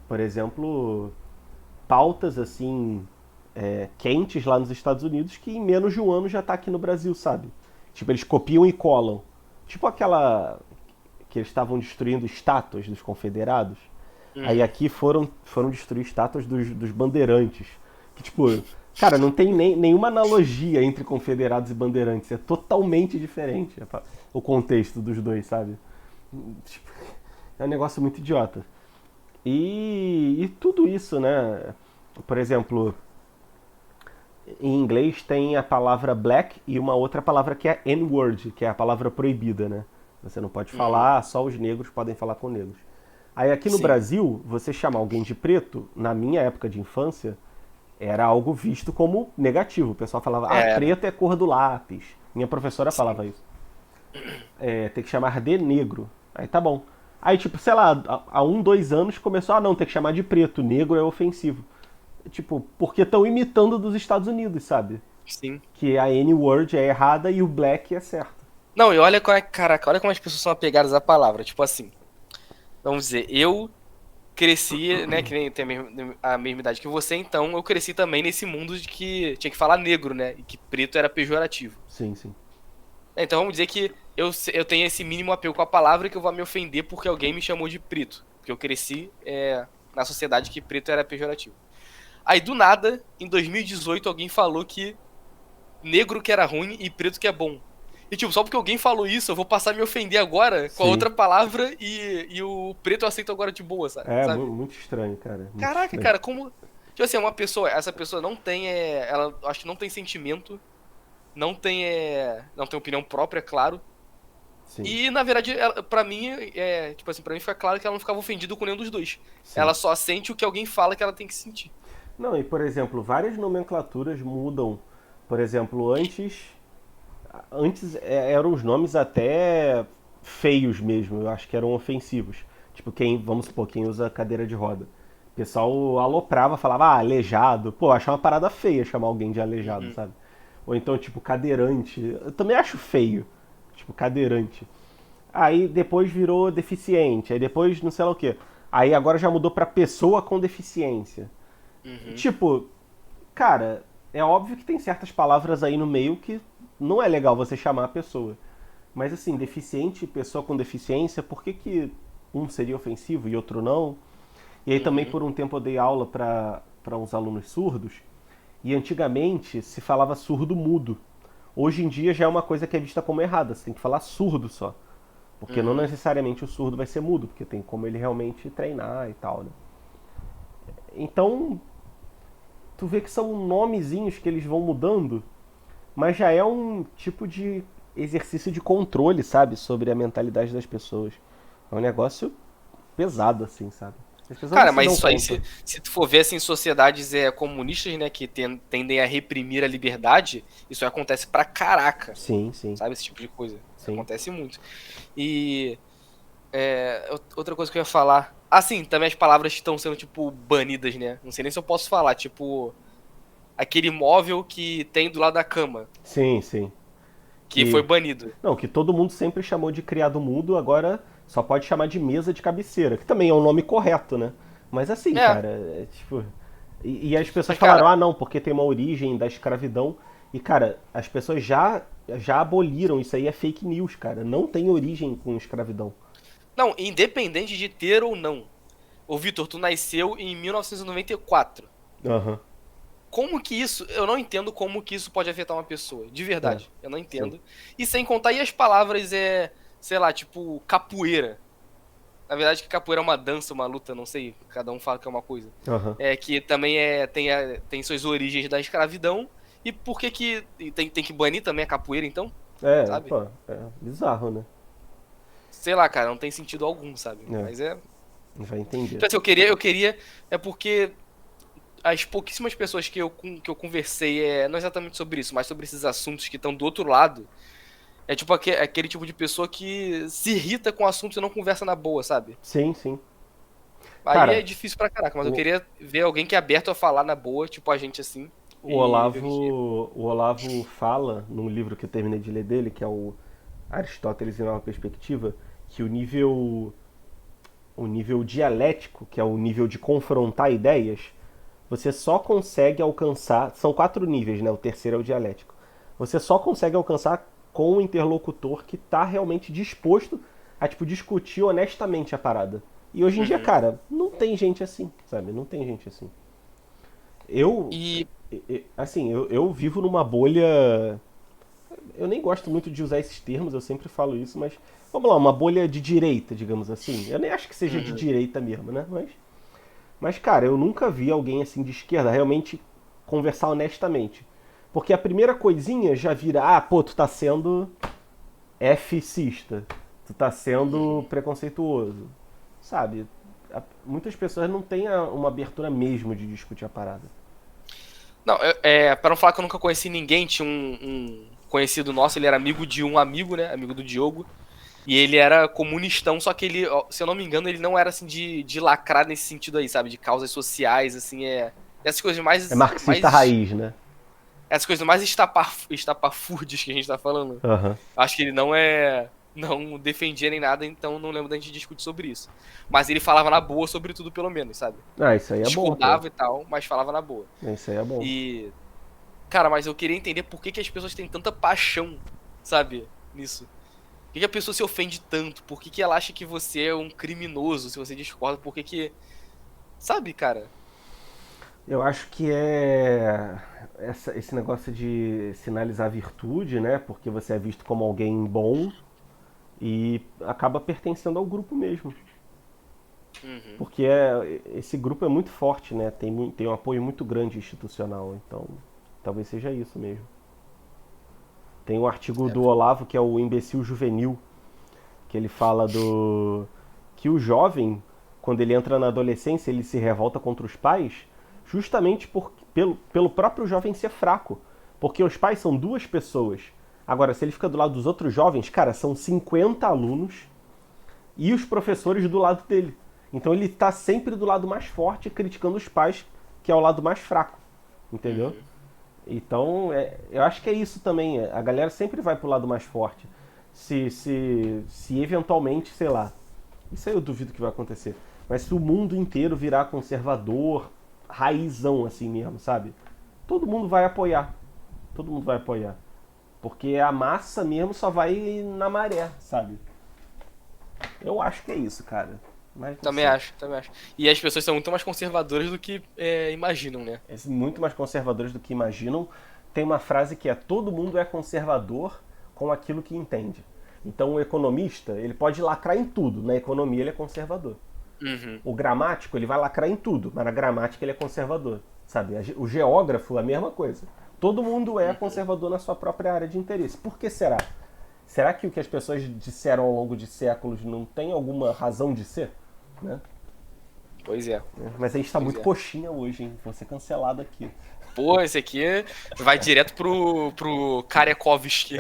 por exemplo, pautas assim quentes lá nos Estados Unidos que em menos de um ano já tá aqui no Brasil, sabe? Tipo, eles copiam e colam. Tipo aquela que eles estavam destruindo estátuas dos confederados. Aí Uhum. aqui foram destruir estátuas dos bandeirantes. Que, tipo, cara, não tem nenhuma analogia entre confederados e bandeirantes. É totalmente diferente o contexto dos dois, sabe? Tipo, é um negócio muito idiota. E tudo isso, né? Por exemplo, em inglês tem a palavra black e uma outra palavra que é N-word, que é a palavra proibida, né? Você não pode Uhum. falar, só os negros podem falar com negros. Aí aqui no Sim. Brasil, você chamar alguém de preto, na minha época de infância, era algo visto como negativo. O pessoal falava, ah, Era. preto é cor do lápis. Minha professora Sim. falava isso. Tem que chamar de negro. Aí tá bom. Aí, tipo, sei lá, há 1, 2 anos começou, não, tem que chamar de preto, negro é ofensivo. Tipo, porque estão imitando dos Estados Unidos, sabe? Sim. Que a N-word é errada e o black é certo. Não, e olha como é, caraca, olha como as pessoas são apegadas à palavra. Tipo assim, vamos dizer, eu cresci, né, que nem tem a mesma idade que você, então eu cresci também nesse mundo de que tinha que falar negro, né, e que preto era pejorativo. Sim, sim. Então vamos dizer que eu tenho esse mínimo apego com a palavra que eu vou me ofender porque alguém me chamou de preto. Porque eu cresci na sociedade que preto era pejorativo. Aí do nada, em 2018, alguém falou que negro que era ruim e preto que é bom. E tipo, só porque alguém falou isso, eu vou passar a me ofender agora com a Sim. outra palavra e o preto eu aceito agora de boa, sabe? Muito estranho, cara. Muito Caraca, estranho. cara, como. Tipo assim, essa pessoa não tem. Ela acho que não tem sentimento, não tem opinião própria, claro. Sim, E, na verdade, pra mim, tipo assim, pra mim fica claro que ela não ficava ofendida com nenhum dos dois. sim. Ela só sente o que alguém fala que ela tem que sentir. Não, e por exemplo, várias nomenclaturas mudam. Por exemplo, antes eram os nomes até feios mesmo, eu acho que eram ofensivos. Tipo, vamos supor, quem usa cadeira de roda. O pessoal aloprava, falava, ah, aleijado. Pô, achava uma parada feia chamar alguém de aleijado, Uhum. sabe? Ou então, tipo, cadeirante. Eu também acho feio. Tipo, cadeirante. Aí depois virou deficiente. Aí depois não sei lá o quê. Aí agora já mudou pra pessoa com deficiência. Uhum. Tipo, cara, é óbvio que tem certas palavras aí no meio que não é legal você chamar a pessoa. Mas assim, deficiente, pessoa com deficiência, por que um seria ofensivo e outro não? E aí também Uhum. por um tempo eu dei aula para uns alunos surdos, e antigamente se falava surdo mudo. Hoje em dia já é uma coisa que é vista como errada, você tem que falar surdo só. Porque não Uhum. necessariamente o surdo vai ser mudo, porque tem como ele realmente treinar e tal, né? Então, tu vê que são nomezinhos que eles vão mudando, mas já é um tipo de exercício de controle, sabe? Sobre a mentalidade das pessoas. É um negócio pesado, assim, sabe? As pessoas não Cara, se mas dão isso aí, conta. se tu for ver assim, em sociedades comunistas, né, que tendem a reprimir a liberdade, isso acontece pra caraca, Sim, sim, sabe? Esse tipo de coisa. Isso sim. acontece muito. E outra coisa que eu ia falar. Assim, também as palavras estão sendo, tipo, banidas, né? Não sei nem se eu posso falar, tipo, aquele móvel que tem do lado da cama, Sim, sim. que foi Que. banido. Não, que todo mundo sempre chamou de criado mudo, agora só pode chamar de mesa de cabeceira, que também é um nome correto, né? Mas assim, É, cara, tipo. E as pessoas mas, falaram, cara, ah, não, porque tem uma origem da escravidão. E, cara, as pessoas já aboliram isso aí, é fake news, cara. Não tem origem com escravidão. não, independente de ter ou não. Ô, Vitor, tu nasceu em 1994. Aham. Como que isso. Eu não entendo como que isso pode afetar uma pessoa. De É. verdade. Eu não Sim. entendo. E sem contar, e as palavras sei lá, tipo, capoeira. Na verdade, que capoeira é uma dança, uma luta, não sei. Cada um fala que é uma coisa. Aham. Que também tem suas origens da escravidão. E por que que. Tem que banir também a capoeira, então? É, Sabe? pô, é bizarro, né? Sei lá, cara, não tem sentido algum, sabe? É, Mas é. vai entender. Tipo assim, eu queria. É porque as pouquíssimas pessoas que eu conversei não exatamente sobre isso, mas sobre esses assuntos que estão do outro lado. É tipo aquele tipo de pessoa que se irrita com o assunto e não conversa na boa, sabe? Sim, sim. Aí é Cara, difícil pra caraca, mas eu o, queria ver alguém que é aberto a falar na boa, tipo a gente assim, o e ver o que. Olavo, o Olavo fala num livro que eu terminei de ler dele, que é o Aristóteles em Nova Perspectiva, que o nível dialético, que é o nível de confrontar ideias, você só consegue alcançar. São 4 níveis, né? O terceiro é o dialético. Você só consegue alcançar com o interlocutor que está realmente disposto a tipo, discutir honestamente a parada. E hoje em dia, Uhum. cara, não tem gente assim, sabe? Não tem gente assim. Eu, E. assim, eu vivo numa bolha. Eu nem gosto muito de usar esses termos, eu sempre falo isso, mas vamos lá, uma bolha de direita, digamos assim. Eu nem acho que seja de Uhum. direita mesmo, né? Mas, cara, eu nunca vi alguém assim de esquerda realmente conversar honestamente. Porque a primeira coisinha já vira, ah, pô, tu tá sendo Fcista, tu tá sendo Uhum. preconceituoso. Sabe? Muitas pessoas não têm uma abertura mesmo de discutir a parada. Não, pra não falar que eu nunca conheci ninguém, tinha um conhecido nosso, ele era amigo de um amigo, né? Amigo do Diogo. E ele era comunistão, só que ele, ó, se eu não me engano, ele não era assim de lacrar nesse sentido aí, sabe? De causas sociais, assim, essas coisas É mais, marxista mais raiz, né? essas coisas mais estapafúrdias que a gente tá falando. Aham. Acho que ele não defendia nem nada, então não lembro da gente discutir sobre isso. Mas ele falava na boa sobre tudo, pelo menos, sabe? Ah, isso aí é bom, pô. Discordava e tal, mas falava na boa. Isso aí é bom. E, cara, mas eu queria entender por que que as pessoas têm tanta paixão, sabe, nisso. Por que que a pessoa se ofende tanto? Por que que ela acha que você é um criminoso se você discorda? Por que que, sabe, cara? Eu acho que esse negócio de sinalizar virtude, né? Porque você é visto como alguém bom e acaba pertencendo ao grupo mesmo. Uhum. Porque esse grupo é muito forte, né? Tem um apoio muito grande institucional. Então, talvez seja isso mesmo. Tem um artigo É, do Olavo que é o Imbecil Juvenil, que ele fala do que o jovem, quando ele entra na adolescência, ele se revolta contra os pais, justamente pelo próprio jovem ser fraco. Porque os pais são duas pessoas. Agora, se ele fica do lado dos outros jovens, cara, são 50 alunos e os professores do lado dele. Então ele está sempre do lado mais forte, criticando os pais, que é o lado mais fraco. Entendeu? uhum. Então, eu acho que é isso também. A galera sempre vai pro lado mais forte. Se eventualmente, sei lá, isso aí eu duvido que vai acontecer. Mas se o mundo inteiro virar conservador, raizão assim mesmo, sabe? Todo mundo vai apoiar. Todo mundo vai apoiar. Porque a massa mesmo só vai na maré, sabe? Eu acho que é isso, cara. Mas não Também sei. acho, também acho. E as pessoas são muito mais conservadoras do que imaginam, né? Muito mais conservadores do que imaginam. Tem uma frase que é: todo mundo é conservador com aquilo que entende. Então o economista, ele pode lacrar em tudo, na economia ele é conservador. Uhum. O gramático, ele vai lacrar em tudo, mas na gramática ele é conservador, sabe? O geógrafo, a mesma coisa. Todo mundo é Uhum. conservador na sua própria área de interesse. Por que será? Será que o que as pessoas disseram ao longo de séculos não tem alguma razão de ser? Né? Pois é, Mas a gente tá pois muito é. coxinha hoje, hein? Vou ser cancelado aqui. Pô, esse aqui vai direto pro Karekovski.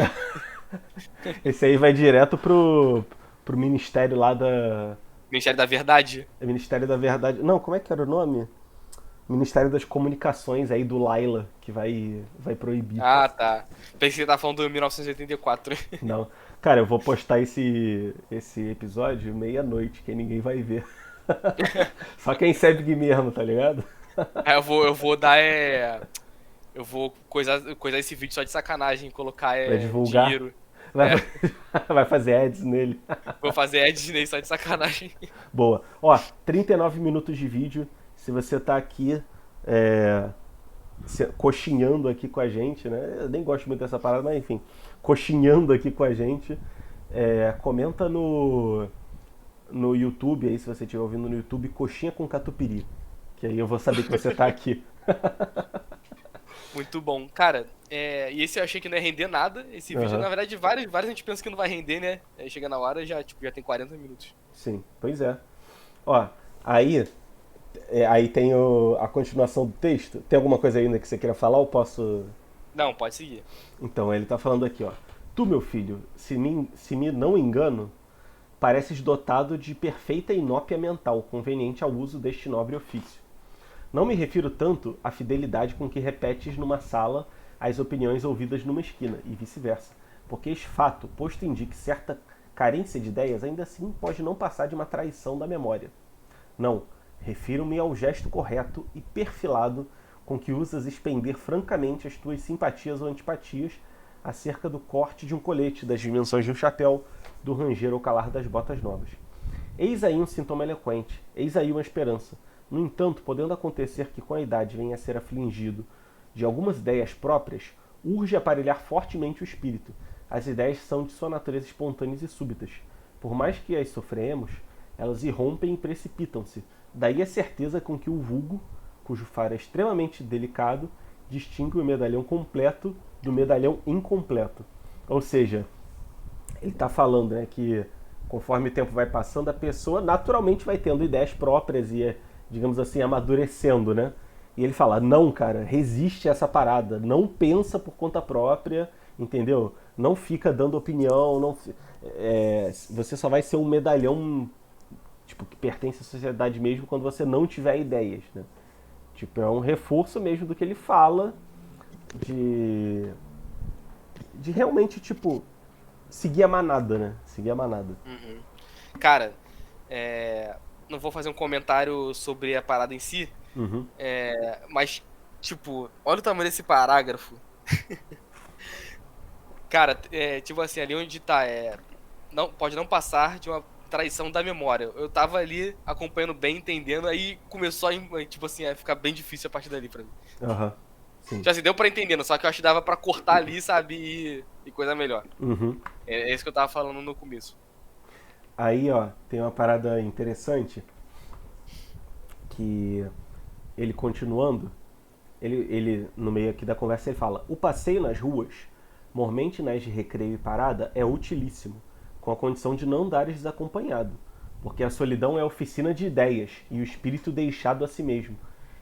Esse aí vai direto pro ministério lá da. Ministério da Verdade. Ministério da Verdade. Não, como é que era o nome? Ministério das Comunicações aí do Laila, que vai proibir. Ah, tá. Pensei que você tava falando do 1984. Não. Cara, eu vou postar esse episódio meia-noite, que ninguém vai ver. Só quem segue mesmo, tá ligado? Aí eu vou dar. Eu vou coisar esse vídeo só de sacanagem, colocar Vai divulgar. dinheiro. Vai, É, vai fazer ads nele. vou fazer edit nele só de sacanagem. Boa. Ó, 39 minutos de vídeo. Se você tá aqui Coxinhando aqui com a gente, né? Eu nem gosto muito dessa parada, mas enfim, coxinhando aqui com a gente. Comenta no YouTube aí, se você estiver ouvindo no YouTube, Coxinha com Catupiry. Que aí eu vou saber que você tá aqui. Muito bom. Cara, e esse eu achei que não ia render nada. Esse vídeo, Aham. na verdade, vários a gente pensa que não vai render, né? Aí chega na hora já, tipo, já tem 40 minutos. Sim, pois é. Ó, aí, aí tem a continuação do texto. Tem alguma coisa ainda que você queira falar ou posso. Não, pode seguir. Então, ele tá falando aqui, ó. Tu, meu filho, se me não engano, pareces dotado de perfeita inópia mental, conveniente ao uso deste nobre ofício. Não me refiro tanto à fidelidade com que repetes numa sala as opiniões ouvidas numa esquina, e vice-versa, porque este fato, posto indique certa carência de ideias, ainda assim pode não passar de uma traição da memória. Não, refiro-me ao gesto correto e perfilado com que usas expender francamente as tuas simpatias ou antipatias acerca do corte de um colete, das dimensões de um chapéu, do ranger ou calar das botas novas. Eis aí um sintoma eloquente, eis aí uma esperança. No entanto, podendo acontecer que com a idade venha a ser afligido de algumas ideias próprias, urge aparelhar fortemente o espírito. As ideias são de sua natureza espontâneas e súbitas. Por mais que as sofremos, elas irrompem e precipitam-se. Daí a certeza com que o vulgo, cujo faro é extremamente delicado, distingue o medalhão completo do medalhão incompleto. Ou seja, ele está falando, né, que conforme o tempo vai passando, a pessoa naturalmente vai tendo ideias próprias e, digamos assim, amadurecendo, né? E ele fala, não, cara, resiste a essa parada, não pensa por conta própria, entendeu? Não fica dando opinião, não, você só vai ser um medalhão, tipo, que pertence à sociedade mesmo quando você não tiver ideias, né? Tipo, é um reforço mesmo do que ele fala de, de realmente, tipo, seguir a manada, né? Seguir a manada. Uhum. Cara, não vou fazer um comentário sobre a parada em si, Uhum. mas, tipo, olha o tamanho desse parágrafo. Cara, tipo assim, ali onde tá, não, pode não passar de uma traição da memória. Eu tava ali acompanhando bem, entendendo, aí começou tipo assim, a ficar bem difícil a partir dali pra mim. Aham. Sim. Tipo assim, deu pra entender, só que eu acho que dava pra cortar ali, sabe, e coisa melhor. Uhum. É isso que eu tava falando no começo. Aí, ó, tem uma parada interessante que ele continuando, ele no meio aqui da conversa ele fala: "O passeio nas ruas, mormente nas de recreio e parada, é utilíssimo, com a condição de não andares desacompanhado, porque a solidão é a oficina de ideias e o espírito deixado a si mesmo,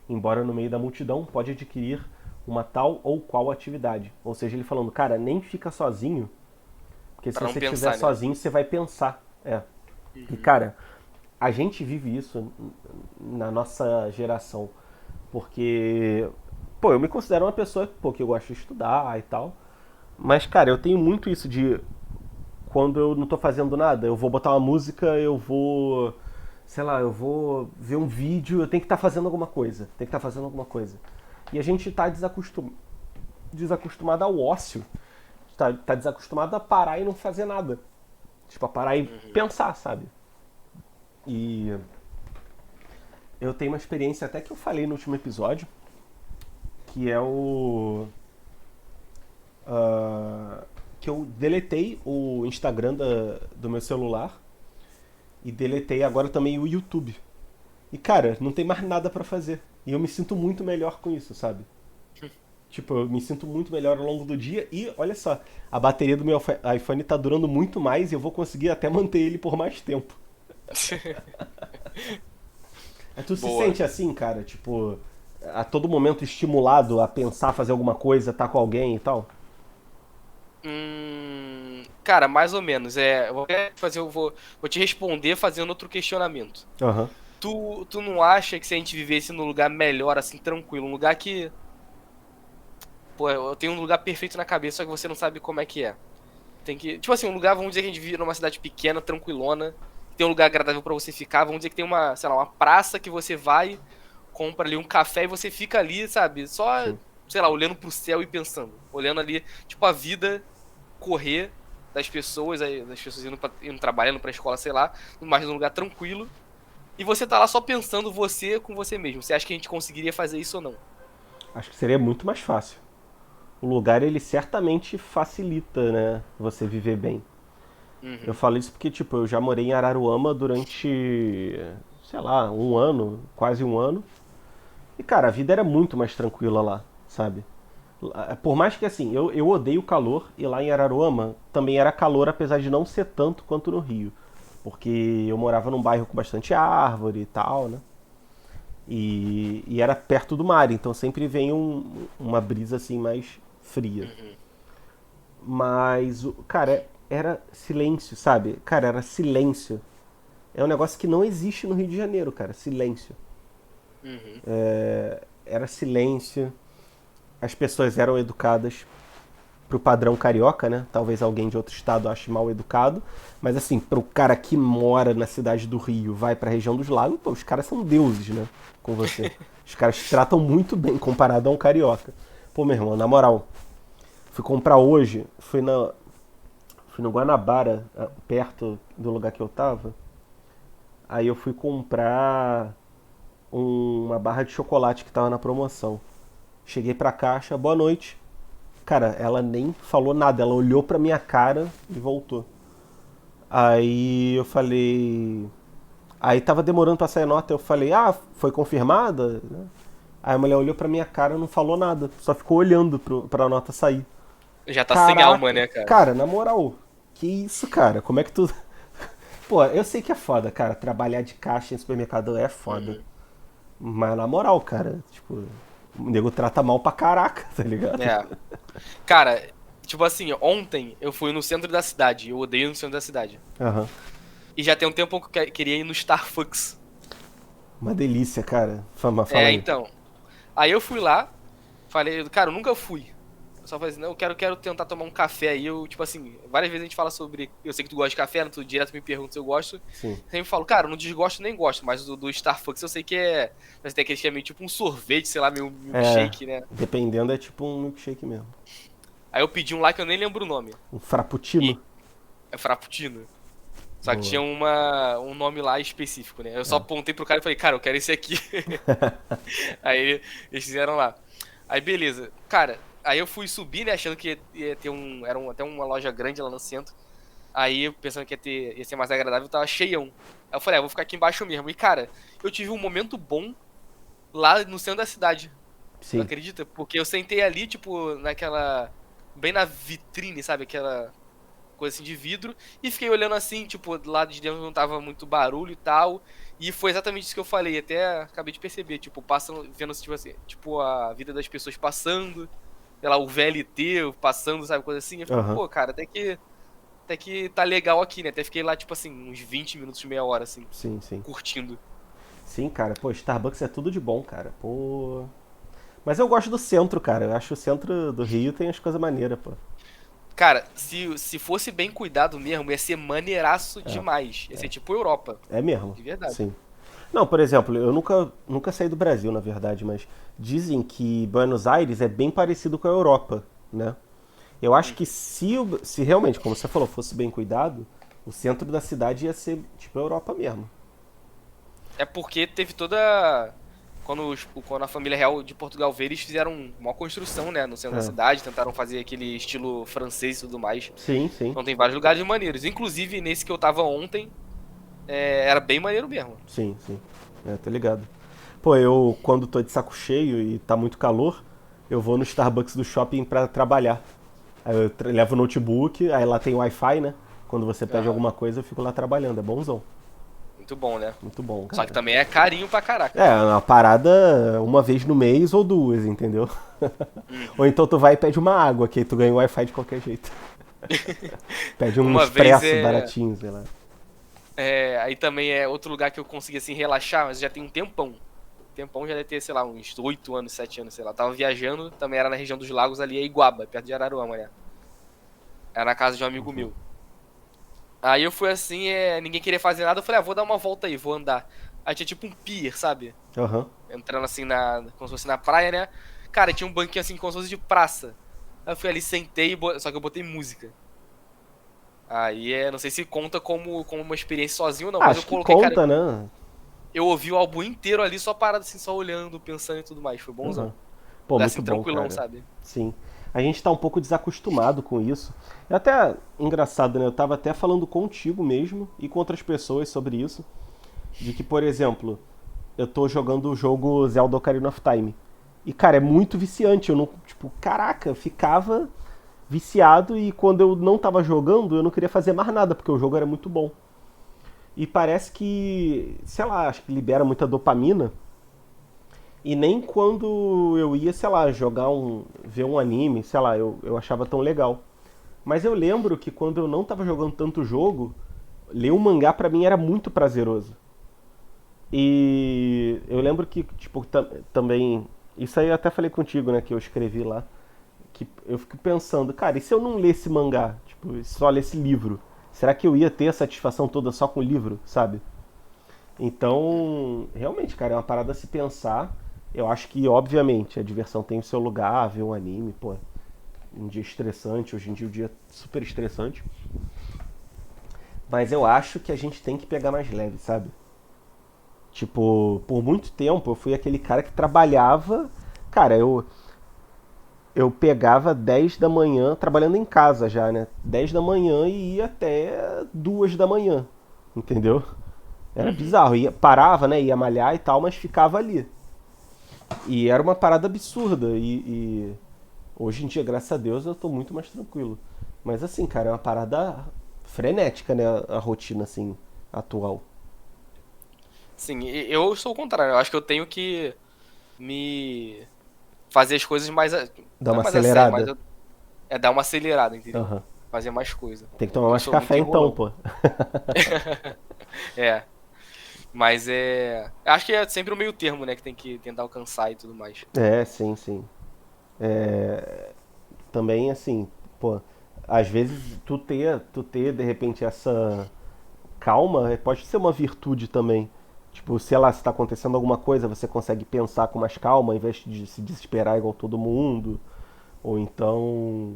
embora no meio da multidão pode adquirir uma tal ou qual atividade." Ou seja, ele falando, cara, nem fica sozinho, porque se Pra não você estiver pensar, né? sozinho, você vai pensar. E Uhum. cara, a gente vive isso na nossa geração, porque, pô, eu me considero uma pessoa, pô, que eu gosto de estudar e tal, mas, cara, eu tenho muito isso de quando eu não tô fazendo nada, eu vou botar uma música, eu vou, sei lá, eu vou ver um vídeo, eu tenho que estar fazendo alguma coisa, tem que estar fazendo alguma coisa. E a gente tá desacostumado ao ócio, tá desacostumado a parar e não fazer nada. Tipo, a parar e Uhum. pensar, sabe? E eu tenho uma experiência até que eu falei no último episódio, que é que eu deletei o Instagram do meu celular e deletei agora também o YouTube. E cara, não tem mais nada pra fazer. E eu me sinto muito melhor com isso, sabe? Tipo, eu me sinto muito melhor ao longo do dia e olha só, a bateria do meu iPhone tá durando muito mais e eu vou conseguir até manter ele por mais tempo. Tu se Boa. sente assim, cara? Tipo, a todo momento estimulado a pensar, fazer alguma coisa, estar com alguém e tal? Cara, mais ou menos. Eu vou te responder fazendo outro questionamento. Aham. Tu não acha que se a gente vivesse num lugar melhor, assim, tranquilo, um lugar que. Pô, eu tenho um lugar perfeito na cabeça, só que você não sabe como é que é. Tem que. Tipo assim, um lugar, vamos dizer que a gente vive numa cidade pequena, tranquilona, tem um lugar agradável pra você ficar, vamos dizer que tem uma, sei lá, uma praça que você vai, compra ali um café e você fica ali, sabe? Só, Sim. sei lá, olhando pro céu e pensando. Olhando ali, tipo, a vida correr das pessoas, aí, das pessoas indo trabalhando pra escola, sei lá, mas num lugar tranquilo. e você tá lá só pensando você com você mesmo. Você acha que a gente conseguiria fazer isso ou não? Acho que seria muito mais fácil. O lugar, ele certamente facilita, né, você viver bem. Eu Uhum, falo isso porque, tipo, eu já morei em Araruama durante, sei lá, um ano, quase um ano. E, cara, a vida era muito mais tranquila lá, sabe? Por mais que, assim, eu odeio calor, e lá em Araruama também era calor, apesar de não ser tanto quanto no Rio. Porque eu morava num bairro com bastante árvore e tal, né? E era perto do mar, então sempre vem uma brisa assim mais fria. uhum, Mas, cara, era silêncio, sabe? Cara, era silêncio. É um negócio que não existe no Rio de Janeiro, cara. Silêncio. uhum. Era silêncio. As pessoas eram educadas pro padrão carioca, né? Talvez alguém de outro estado ache mal educado. Mas assim, pro cara que mora na cidade do Rio, vai pra região dos lagos, pô, os caras são deuses, né? Com você. Os caras te tratam muito bem comparado a um carioca. Pô, meu irmão, na moral, fui comprar hoje, fui no Guanabara, perto do lugar que eu tava. Aí eu fui comprar uma barra de chocolate que tava na promoção. Cheguei pra caixa, boa noite. Cara, ela nem falou nada, ela olhou pra minha cara e voltou. Aí eu falei. Aí tava demorando pra sair a nota, eu falei, ah, foi confirmada? Aí a mulher olhou pra minha cara e não falou nada, só ficou olhando pra nota sair. Já tá sem alma, Caraca, né, cara? cara, na moral, que isso, cara? Como é que tu. Pô, eu sei que é foda, cara, trabalhar de caixa em supermercado é foda. Uhum. Mas na moral, cara, tipo, o nego trata mal pra caraca, tá ligado? É. Cara, tipo assim, ontem eu fui no centro da cidade. Eu odeio no centro da cidade. Aham. E já tem um tempo que eu queria ir no Starbucks. Uma delícia, cara. Fala É, aí. então. Aí eu fui lá, falei, cara, eu nunca fui. Eu só falei assim, não, eu quero tentar tomar um café aí. Eu, tipo assim, várias vezes a gente fala sobre. Eu sei que tu gosta de café, né? Tu direto me pergunta se eu gosto. Sim. Sempre falo, cara, eu não desgosto nem gosto, mas do Starbucks eu sei que é. Mas tem aquele que é meio tipo um sorvete, sei lá, meio É, milkshake, né? dependendo é tipo um milkshake mesmo. Aí eu pedi um lá que eu nem lembro o nome. Um frappuccino. E é Frappuccino. Só que tinha Boa. um nome lá específico, né? Eu só É. apontei pro cara e falei, cara, eu quero esse aqui. Aí eles fizeram lá. Aí beleza. Cara, aí eu fui subir, né, achando que ia ter até uma loja grande lá no centro. Aí eu pensando que ia ser mais agradável, tava cheião. Aí eu falei, vou ficar aqui embaixo mesmo. E cara, eu tive um momento bom lá no centro da cidade. Tu Sim. acredita? Porque eu sentei ali, tipo, bem na vitrine, sabe? Aquela coisa assim de vidro, e fiquei olhando assim, tipo, do lado de dentro não tava muito barulho e tal, e foi exatamente isso que eu falei, até acabei de perceber, tipo, passando, vendo tipo assim, tipo, a vida das pessoas passando, sei lá, o VLT passando, sabe, coisa assim, eu fiquei, Aham. pô, cara, até que tá legal aqui, né, até fiquei lá, tipo assim, uns 20 minutos, meia hora, assim, Sim, sim. curtindo. Sim, cara. Pô, Starbucks é tudo de bom, cara. Pô. Mas eu gosto do centro, cara. Eu acho o centro do Rio tem as coisas maneiras, pô. Cara, se fosse bem cuidado mesmo, ia ser maneiraço É, demais, ia ser tipo Europa, é mesmo. de verdade. Sim. Não, por exemplo, eu nunca saí do Brasil, na verdade, mas dizem que Buenos Aires é bem parecido com a Europa, né? Eu acho que se realmente, como você falou, fosse bem cuidado, o centro da cidade ia ser tipo a Europa mesmo. É porque teve toda. Quando a família real de Portugal veio, eles fizeram uma construção, né, no centro da É. cidade, tentaram fazer aquele estilo francês e tudo mais. Sim, sim. Então tem vários lugares maneiros. Inclusive, nesse que eu tava ontem, era bem maneiro mesmo. Sim, sim. É, tá ligado. Pô, eu quando tô de saco cheio e tá muito calor, eu vou no Starbucks do shopping pra trabalhar. Aí eu levo o notebook, aí lá tem Wi-Fi, né? Quando você pede Aham. alguma coisa, eu fico lá trabalhando. É bonzão. Muito bom, né? Muito bom, Só que cara. também é carinho pra caraca. É, uma parada uma vez no mês ou duas, entendeu? Ou Uhum. então tu vai e pede uma água, que aí tu ganha o Wi-Fi de qualquer jeito. Pede um Uma vez expresso baratinho, sei lá. aí também é outro lugar que eu consegui assim relaxar, mas já tem um tempão. Tempão já deve ter, sei lá, uns 8 anos, 7 anos, sei lá. Tava viajando, também era na região dos lagos ali, é Iguaba, perto de Araruama, né? Era na casa de um amigo meu. Aí eu fui assim, ninguém queria fazer nada, eu falei, vou dar uma volta aí, vou andar. Aí tinha tipo um pier, sabe? Aham. Entrando assim como se fosse na praia, né? Cara, tinha um banquinho assim como se fosse de praça. Aí eu fui ali, sentei, só que eu botei música. Aí não sei se conta como uma experiência sozinho ou não, Ah, mas eu acho que coloquei, cara, conta, né? eu ouvi o álbum inteiro ali, só parado assim, só olhando, pensando e tudo mais. Foi bonzão. Aham. Pô, Assim, muito bom, tranquilão, cara. sabe? Sim. A gente tá um pouco desacostumado com isso. É até engraçado, né? Eu tava até falando contigo mesmo e com outras pessoas sobre isso. De que, por exemplo, eu tô jogando o jogo Zelda Ocarina of Time. E, cara, é muito viciante. Eu não, tipo, caraca, eu ficava viciado e quando eu não tava jogando, eu não queria fazer mais nada, porque o jogo era muito bom. E parece que, sei lá, acho que libera muita dopamina. E nem quando eu ia, sei lá, ver um anime, sei lá, eu achava tão legal. Mas eu lembro que quando eu não tava jogando tanto jogo, ler um mangá pra mim era muito prazeroso. E eu lembro que, tipo, também. Isso aí eu até falei contigo, né, que eu escrevi lá. Que eu fico pensando, cara, e se eu não lesse mangá? Tipo, só lesse livro? Será que eu ia ter a satisfação toda só com o livro, sabe? Então, realmente, cara, é uma parada a se pensar. Eu acho que, obviamente, a diversão tem o seu lugar, ver um anime, pô, um dia estressante, hoje em dia o dia é super estressante. Mas eu acho que a gente tem que pegar mais leve, sabe? Tipo, por muito tempo eu fui aquele cara que trabalhava. Cara, eu pegava 10 da manhã, trabalhando em casa já, né? 10 da manhã e ia até 2 da manhã, entendeu? Era Uhum. bizarro, parava, né? Ia malhar e tal, mas ficava ali. E era uma parada absurda. E hoje em dia, graças a Deus, eu tô muito mais tranquilo. Mas assim, cara, é uma parada frenética, né? A rotina, assim, atual. Sim, eu sou o contrário. Eu acho que eu tenho que me fazer as coisas mais. Dá Não é uma mais a sério, mas acelerada. é dar uma acelerada, entendeu? Aham. Fazer mais coisa. Tem que tomar Eu mais sou muito café então, enrolão. pô. É. Mas é. Acho que é sempre o meio termo, né? Que tem que tentar alcançar e tudo mais. É, sim, sim. É, também, assim, pô, às vezes tu ter de repente essa calma pode ser uma virtude também. Tipo, sei lá, se tá acontecendo alguma coisa, você consegue pensar com mais calma, ao invés de se desesperar igual todo mundo. Ou então.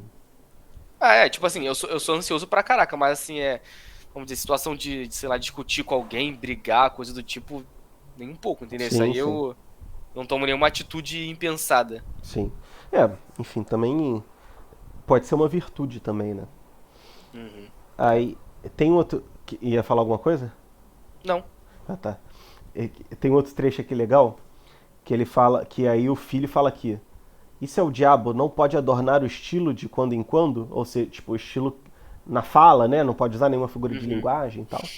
Ah, é, tipo assim, eu sou ansioso pra caraca, mas assim, vamos dizer, situação sei lá, discutir com alguém, brigar, coisa do tipo, nem um pouco, entendeu? Isso Sim, aí sim, eu não tomo nenhuma atitude impensada. sim. É, enfim, também pode ser uma virtude também, né? Uhum. É. Aí, tem outro. Ia falar alguma coisa? Não. Ah, tá. Tem outro trecho aqui legal, que ele fala, que aí o filho fala aqui. Isso é o diabo, não pode adornar o estilo de quando em quando, ou seja, tipo, o estilo na fala, né? Não pode usar nenhuma figura de Uhum. linguagem e tal.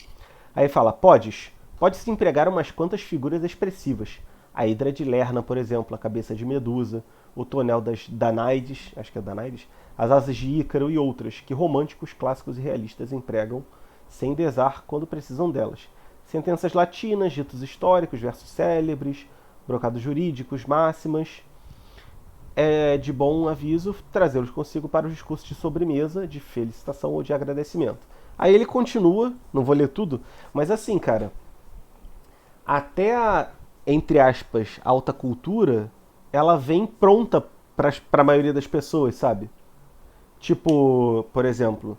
Aí fala, pode-se empregar umas quantas figuras expressivas. A hidra de Lerna, por exemplo, a cabeça de Medusa, o tonel das Danaides, acho que é Danaides, as asas de Ícaro e outras, que românticos, clássicos e realistas empregam sem desar quando precisam delas. Sentenças latinas, ditos históricos, versos célebres, brocados jurídicos, máximas, é de bom aviso trazê-los consigo para os discursos de sobremesa, de felicitação ou de agradecimento. Aí ele continua, não vou ler tudo, mas assim, cara, até a, entre aspas, alta cultura, ela vem pronta para a maioria das pessoas, sabe? Tipo, por exemplo,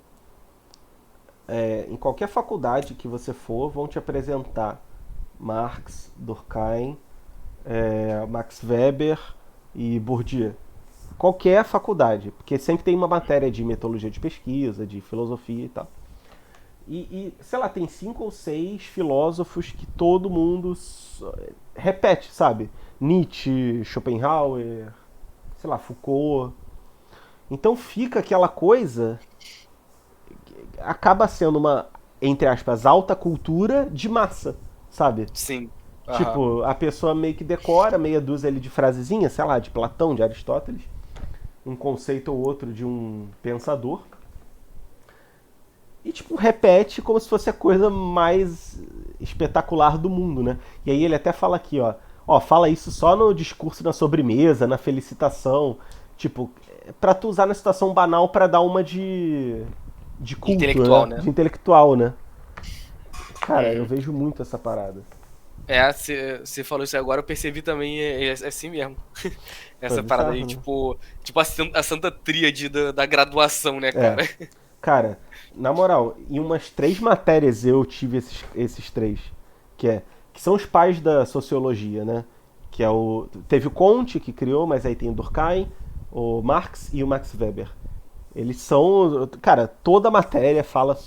em qualquer faculdade que você for, vão te apresentar Marx, Durkheim, Max Weber e Bourdieu. Qualquer faculdade, porque sempre tem uma matéria de metodologia de pesquisa, de filosofia e tal. Sei lá, tem 5 ou 6 filósofos que todo mundo repete, sabe? Nietzsche, Schopenhauer, sei lá, Foucault. Então fica aquela coisa, acaba sendo uma, entre aspas, alta cultura de massa, sabe? Sim. Aham. Tipo, a pessoa meio que decora meia dúzia ali de frasezinha, sei lá, de Platão, de Aristóteles, um conceito ou outro de um pensador, e, tipo, repete como se fosse a coisa mais espetacular do mundo, né? E aí ele até fala aqui, ó, fala isso só no discurso na sobremesa, na felicitação, tipo, pra tu usar na situação banal pra dar uma de culto, Intelectual, né? né? De intelectual, né? Cara, eu Uhum. vejo muito essa parada. É, você falou isso aí agora, eu percebi também, é assim mesmo. Pô, é Essa parada aí, bizarro, né? tipo a Santa Tríade da graduação, né, É. cara? Cara, na moral, em umas 3 matérias eu tive esses três. Que é que são os pais da sociologia, né? Que é o teve o Comte que criou, mas aí tem o Durkheim, o Marx e o Max Weber. Eles são, cara, toda a matéria fala,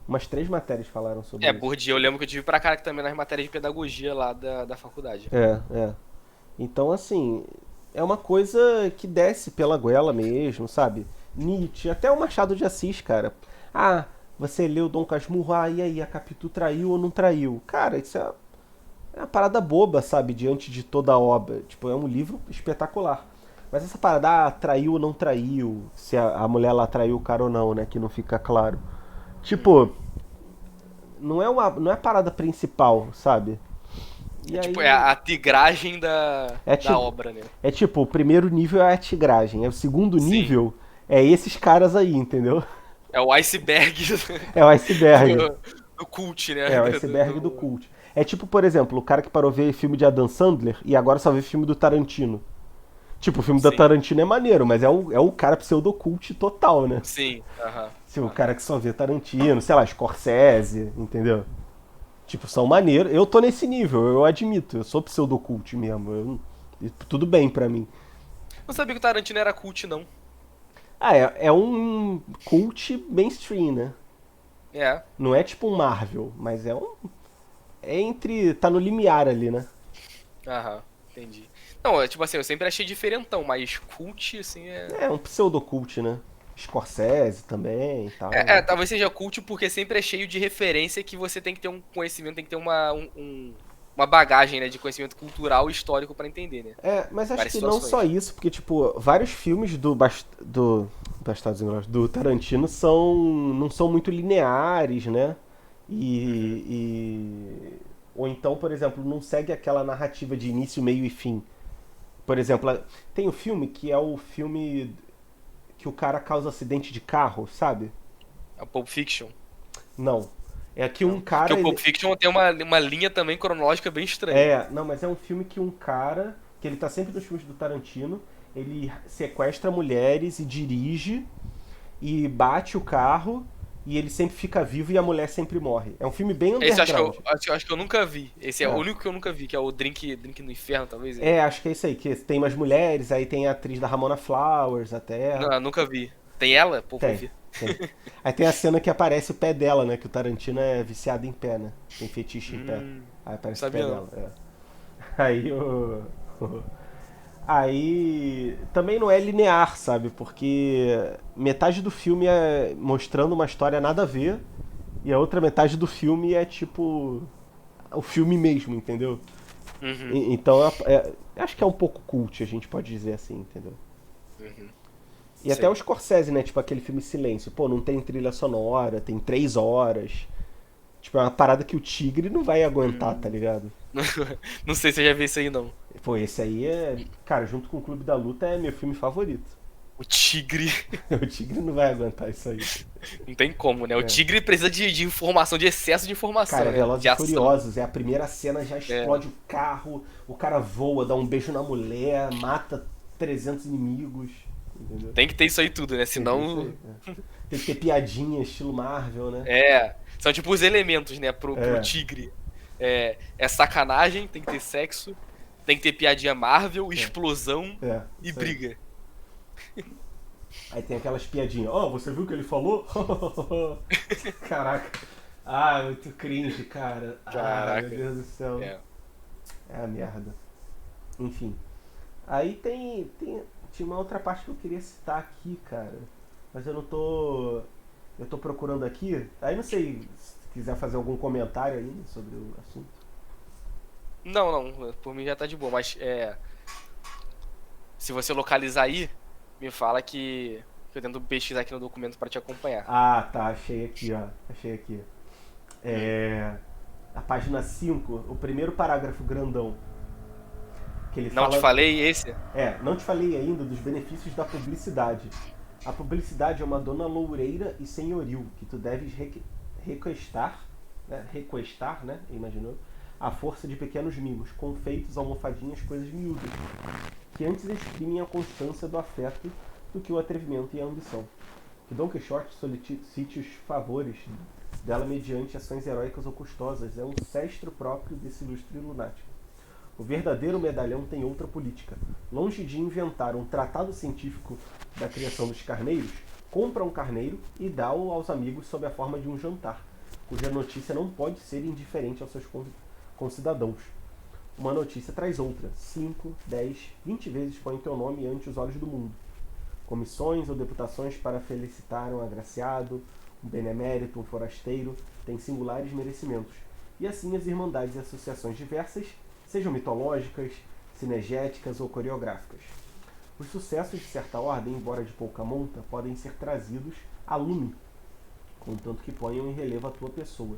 umas 3 matérias falaram sobre isso. Bourdieu, eu lembro que eu tive pra cá também nas matérias de pedagogia lá da faculdade. É. Então, assim, é uma coisa que desce pela goela mesmo, sabe? Nietzsche, até o Machado de Assis, cara. Ah, você leu Dom Casmurro, e aí, a Capitu traiu ou não traiu? Cara, isso é uma parada boba, sabe? Diante de toda a obra. Tipo, é um livro espetacular. Mas essa parada, traiu ou não traiu, se a mulher lá traiu o cara ou não, né? Que não fica claro. Tipo, não é a parada principal, sabe? E Tipo, aí. é a tigragem É da tipo, obra, né? é tipo, o primeiro nível é a tigragem, o segundo Sim. nível é esses caras aí, entendeu? É o iceberg É o iceberg. do cult, né? É o iceberg do cult. É tipo, por exemplo, o cara que parou ver filme de Adam Sandler e agora só vê filme do Tarantino. Tipo, o filme da Sim, Tarantino é maneiro, mas é o cara pseudocult total, né? sim, aham. Se o cara que só vê Tarantino, sei lá, Scorsese, entendeu? Tipo, são maneiros. Eu tô nesse nível, eu admito. Eu sou pseudocult mesmo. Tudo bem pra mim. Não sabia que o Tarantino era cult, não. Ah, é um cult mainstream, né? É, Não é tipo um Marvel, mas é um. É entre. Tá no limiar ali, né? aham, entendi. Não, tipo assim, eu sempre achei diferentão, mas cult, assim, É um pseudocult, né? Scorsese também e tal, né? talvez seja cult porque sempre é cheio de referência que você tem que ter um conhecimento, tem que ter uma bagagem, né, de conhecimento cultural e histórico pra entender, né? Mas acho Várias que não só situações. isso, porque, tipo, vários filmes do Bastardos Inglórios, do Tarantino não são muito lineares, né? Uhum. Ou então, por exemplo, não segue aquela narrativa de início, meio e fim. Por exemplo, tem o filme que é o filme que o cara causa acidente de carro, sabe? É o Pulp Fiction. Não. É que um Não. Porque cara, o Pulp Fiction tem uma linha também cronológica bem estranha. Não, mas é um filme que um cara, que ele tá sempre nos filmes do Tarantino, ele sequestra mulheres e dirige e bate o carro e ele sempre fica vivo e a mulher sempre morre. É um filme bem Esse eu acho que underground. acho que eu nunca vi. Esse é o É. único que eu nunca vi, que é o Drink no Inferno, talvez. Acho que é isso aí, que tem umas mulheres, aí tem a atriz da Ramona Flowers até. Não, nunca vi. Tem ela? Pô, vou Tem, ver. tem. Aí tem a cena que aparece o pé dela, né? Que o Tarantino é viciado em pé, né? Tem fetiche em pé. Aí Não aparece o pé sabia não. dela. Aí Aí também não é linear, sabe? Porque metade do filme é mostrando uma história nada a ver e a outra metade do filme é tipo o filme mesmo, entendeu? Uhum, Então acho que é um pouco cult, a gente pode dizer assim, entendeu? uhum. E até o Sei. Scorsese, né? Tipo aquele filme Silêncio. Pô, não tem trilha sonora, tem 3 horas. Tipo, é uma parada que o Tigre não vai aguentar, tá ligado? Não sei se eu já vi isso aí, não. Pô, esse aí é. Cara, junto com o Clube da Luta é meu filme favorito. O tigre. O Tigre não vai aguentar isso aí. Não tem como, né? O É. tigre precisa de informação, de excesso de Cara, informação, é né? Velozes De e ação. Furiosos. É a primeira cena, já É. explode o carro, o cara voa, dá um beijo na mulher, mata 300 inimigos. Entendeu? Tem que ter isso aí tudo, né? Tem que ter isso Senão. aí. Tem que ter piadinha, estilo Marvel, né? São tipo os elementos, né? Pro É, tigre. É sacanagem, tem que ter sexo, tem que ter piadinha Marvel, explosão e isso aí. briga. Aí tem aquelas piadinhas. Ó, você viu o que ele falou? Caraca. Ah, muito cringe, cara. Ah, meu Caraca. Deus do céu. É. É a merda. Enfim. Aí tinha uma outra parte que eu queria citar aqui, cara. Mas eu não tô. Eu tô procurando aqui. Aí não sei se quiser fazer algum comentário aí sobre o assunto. Não, não, por mim já tá de boa, mas se você localizar aí, me fala que eu tento pesquisar aqui no documento pra te acompanhar. Ah, tá. Achei aqui, ó. Achei aqui. Hum. É. A página 5, o primeiro parágrafo grandão. Que ele Não te fala. falei esse? Não te falei ainda dos benefícios da publicidade. A publicidade é uma dona loureira e senhoril que tu deves requestar, né? Imaginou? A força de pequenos mimos, confeitos, almofadinhas, coisas miúdas, que antes exprimem a constância do afeto do que o atrevimento e a ambição. Que Dom Quixote solicite os favores dela mediante ações heróicas ou custosas. É um cestro próprio desse ilustre lunático. O verdadeiro medalhão tem outra política. Longe de inventar um tratado científico da criação dos carneiros, compra um carneiro e dá-o aos amigos sob a forma de um jantar, cuja notícia não pode ser indiferente aos seus concidadãos. Uma notícia traz outra, 5, 10, 20 vezes põe teu nome ante os olhos do mundo. Comissões ou deputações para felicitar um agraciado, um benemérito, um forasteiro, têm singulares merecimentos. E assim as irmandades e associações diversas, sejam mitológicas, cinegéticas ou coreográficas. Os sucessos de certa ordem, embora de pouca monta, podem ser trazidos a lume, contanto que ponham em relevo a tua pessoa.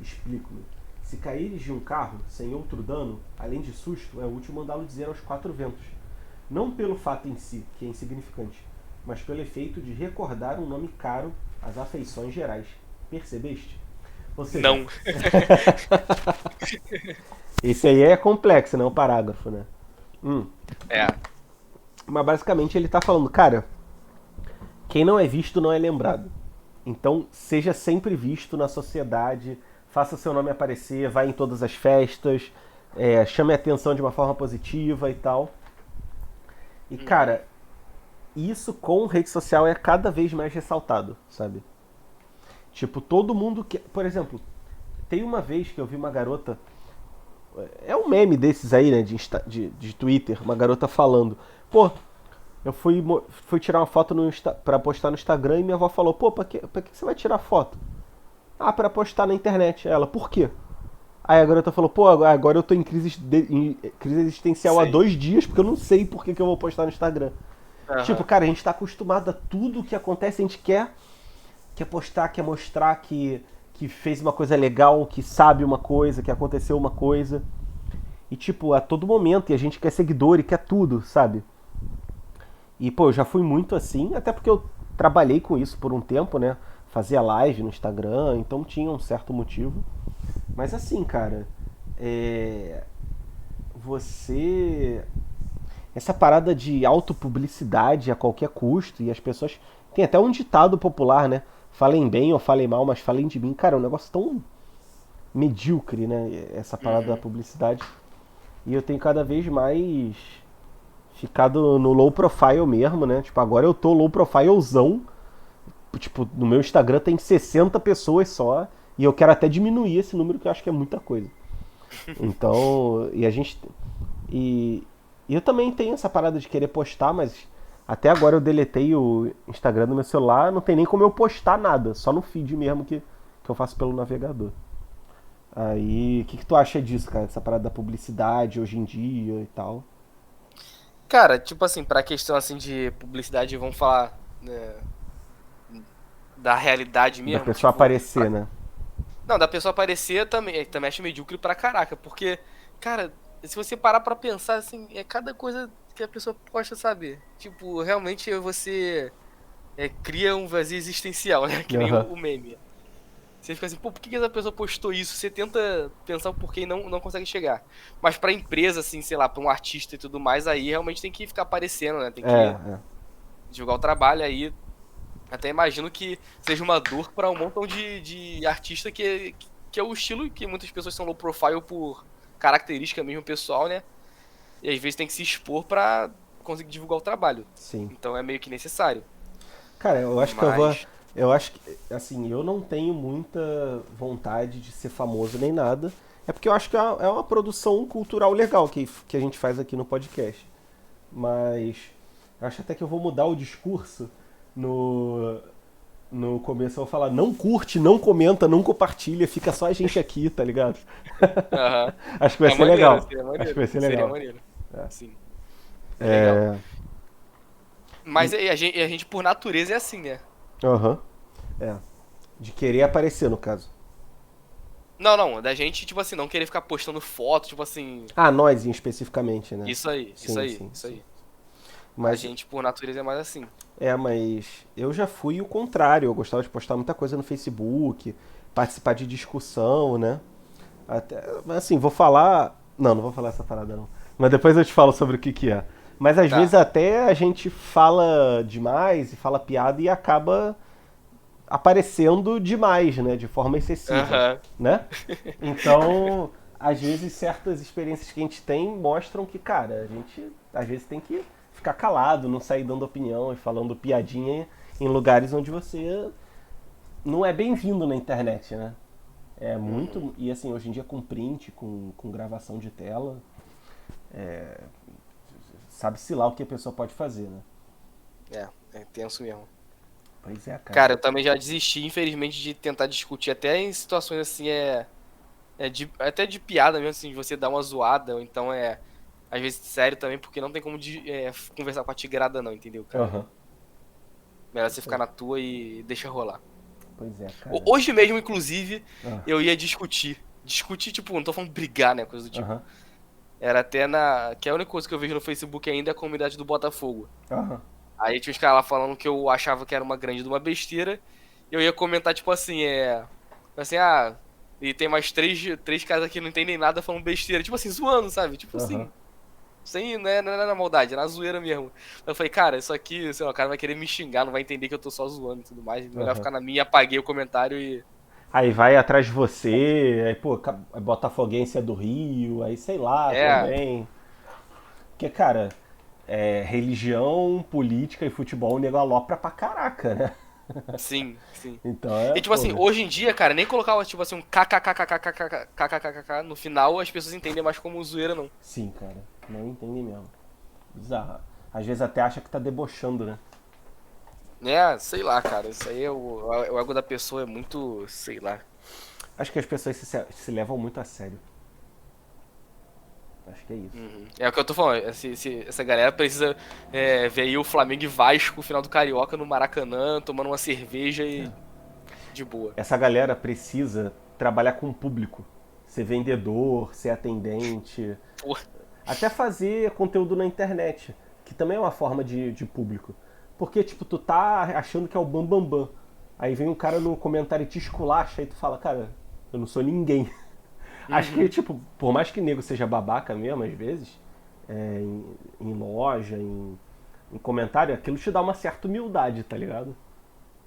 Explico-me. Se caíres de um carro, sem outro dano, além de susto, é útil mandá-lo dizer aos quatro ventos. Não pelo fato em si, que é insignificante, mas pelo efeito de recordar um nome caro às afeições gerais. Percebeste? Ou seja, Não. esse aí é complexo, né? O parágrafo, né? É. Mas basicamente ele tá falando, cara, quem não é visto não é lembrado. Então seja sempre visto na sociedade, faça seu nome aparecer, vá em todas as festas, chame a atenção de uma forma positiva e tal. E cara, isso com rede social é cada vez mais ressaltado, sabe? Tipo, todo mundo que... Por exemplo, tem uma vez que eu vi uma garota... É um meme desses aí, né, de Twitter, uma garota falando, pô, eu fui tirar uma foto pra postar no Instagram e minha avó falou, pô, pra que você vai tirar foto? Ah, pra postar na internet. Ela, por quê? Aí a garota falou, pô, agora eu tô em crise existencial há 2 dias porque eu não sei por que eu vou postar no Instagram. Uhum. Tipo, cara, a gente tá acostumado a tudo que acontece, a gente quer postar, quer mostrar que fez uma coisa legal, que sabe uma coisa, que aconteceu uma coisa. E tipo, a todo momento, e a gente quer seguidor e quer tudo, sabe? E pô, eu já fui muito assim, até porque eu trabalhei com isso por um tempo, né? Fazia live no Instagram, então tinha um certo motivo. Mas assim, cara, essa parada de autopublicidade a qualquer custo, e as pessoas... Tem até um ditado popular, né? Falem bem ou falem mal, mas falem de mim. Cara, é um negócio tão medíocre, né? Essa parada da publicidade. E eu tenho cada vez mais ficado no low profile mesmo, né? Tipo, agora eu tô low profilezão. Tipo, no meu Instagram tem 60 pessoas só. E eu quero até diminuir esse número, que eu acho que é muita coisa. Então, e eu também tenho essa parada de querer postar, mas até agora eu deletei o Instagram do meu celular, não tem nem como eu postar nada, só no feed mesmo que eu faço pelo navegador. Aí, o que tu acha disso, cara? Essa parada da publicidade hoje em dia e tal? Cara, tipo assim, pra questão assim de publicidade, vamos falar, né, da realidade Da mesmo. pessoa Tipo, aparecer, né? Não, da pessoa aparecer também acho medíocre pra caraca, porque, cara, se você parar pra pensar, assim, é cada coisa que a pessoa posta saber. Tipo, realmente você cria um vazio existencial, né? Que nem Aham. o meme. Você fica assim, pô, por que essa pessoa postou isso? Você tenta pensar o porquê e não consegue chegar. Mas pra empresa, assim, sei lá, pra um artista e tudo mais, aí realmente tem que ficar aparecendo, né? Tem que É. divulgar o trabalho aí. Até imagino que seja uma dor pra um montão de artista que é o estilo que muitas pessoas são low profile por característica mesmo pessoal, né? E às vezes tem que se expor pra conseguir divulgar o trabalho. Sim. Então é meio que necessário. Cara, eu acho que Mas. eu acho que, assim, eu não tenho muita vontade de ser famoso nem nada. É porque eu acho que é uma produção cultural legal que a gente faz aqui no podcast. Mas eu acho até que eu vou mudar o discurso no começo. Eu vou falar, não curte, não comenta, não compartilha, fica só a gente aqui, tá ligado? Aham. Acho que vai É ser maneiro, legal. seria Acho que maneiro. vai ser Seria legal. maneiro. É. Sim. É legal. Mas E- a gente, por natureza, é assim, né? Aham. É. De querer aparecer, no caso. Não, da gente, tipo assim, não querer ficar postando foto, tipo assim. Ah, nós especificamente, né? Isso aí, isso Sim, aí, sim, isso sim. aí. A Mas gente, por natureza, é mais assim. mas eu já fui o contrário. Eu gostava de postar muita coisa no Facebook, participar de discussão, né? Até, mas assim, vou falar. Não vou falar essa parada não. Mas depois eu te falo sobre o que é. Mas às vezes Tá. até a gente fala demais e fala piada e acaba aparecendo demais, né? De forma excessiva, né? Então, às vezes, certas experiências que a gente tem mostram que, cara, a gente às vezes tem que ficar calado, não sair dando opinião e falando piadinha em lugares onde você não é bem-vindo na internet, né? É muito. E assim, hoje em dia com print, com gravação de tela, sabe-se lá o que a pessoa pode fazer, né? É tenso mesmo. Pois é, cara. Cara, eu também já desisti, infelizmente, de tentar discutir até em situações assim, até de piada mesmo, assim, de você dar uma zoada, ou então às vezes sério também, porque não tem como conversar com a tigrada não, entendeu, cara? Aham. Melhor você ficar na tua e deixa rolar. Pois é, cara. Hoje mesmo, inclusive, Ah, eu ia discutir. Discutir, tipo, não tô falando brigar, né, coisa do tipo. Aham. Era até que é a única coisa que eu vejo no Facebook ainda é a comunidade do Botafogo. Aham. Aí tinha os caras lá falando que eu achava que era uma grande de uma besteira. E eu ia comentar, tipo assim, assim, e tem mais três caras aqui que não entendem nada falando besteira. Tipo assim, zoando, sabe? Tipo Aham. assim, sem, não é na maldade, é na zoeira mesmo. Eu falei, cara, isso aqui, sei lá, o cara vai querer me xingar, não vai entender que eu tô só zoando e tudo mais. Melhor Aham. ficar na minha, apaguei o comentário e. Aí vai atrás de você, aí, pô, Botafoguense é do Rio, aí sei lá É, também. Porque, cara, religião, política e futebol o nego alopra pra caraca, né? sim, sim. Então E tipo assim, pô, hoje em dia, cara, nem colocar, tipo assim, um kkkkkkkkkkk no final, as pessoas entendem mais como zoeira, não. sim, cara, não entende mesmo. Bizarro. Às vezes até acha que tá debochando, né? Sei lá, cara, isso aí o ego da pessoa é muito, sei lá. Acho que as pessoas se levam muito a sério. Acho que é isso. Uhum. É o que eu tô falando, essa galera precisa ver aí o Flamengo e Vasco, final do Carioca no Maracanã, tomando uma cerveja e de boa. Essa galera precisa trabalhar com o público. Ser vendedor, ser atendente, Pô, até fazer conteúdo na internet, que também é uma forma de público. Porque, tipo, tu tá achando que é o bambambam. Bam, bam. Aí vem um cara no comentário e te esculacha e tu fala, cara, eu não sou ninguém. Acho que, uhum. tipo, por mais que nego seja babaca mesmo, às vezes, em loja, em comentário, aquilo te dá uma certa humildade, tá ligado?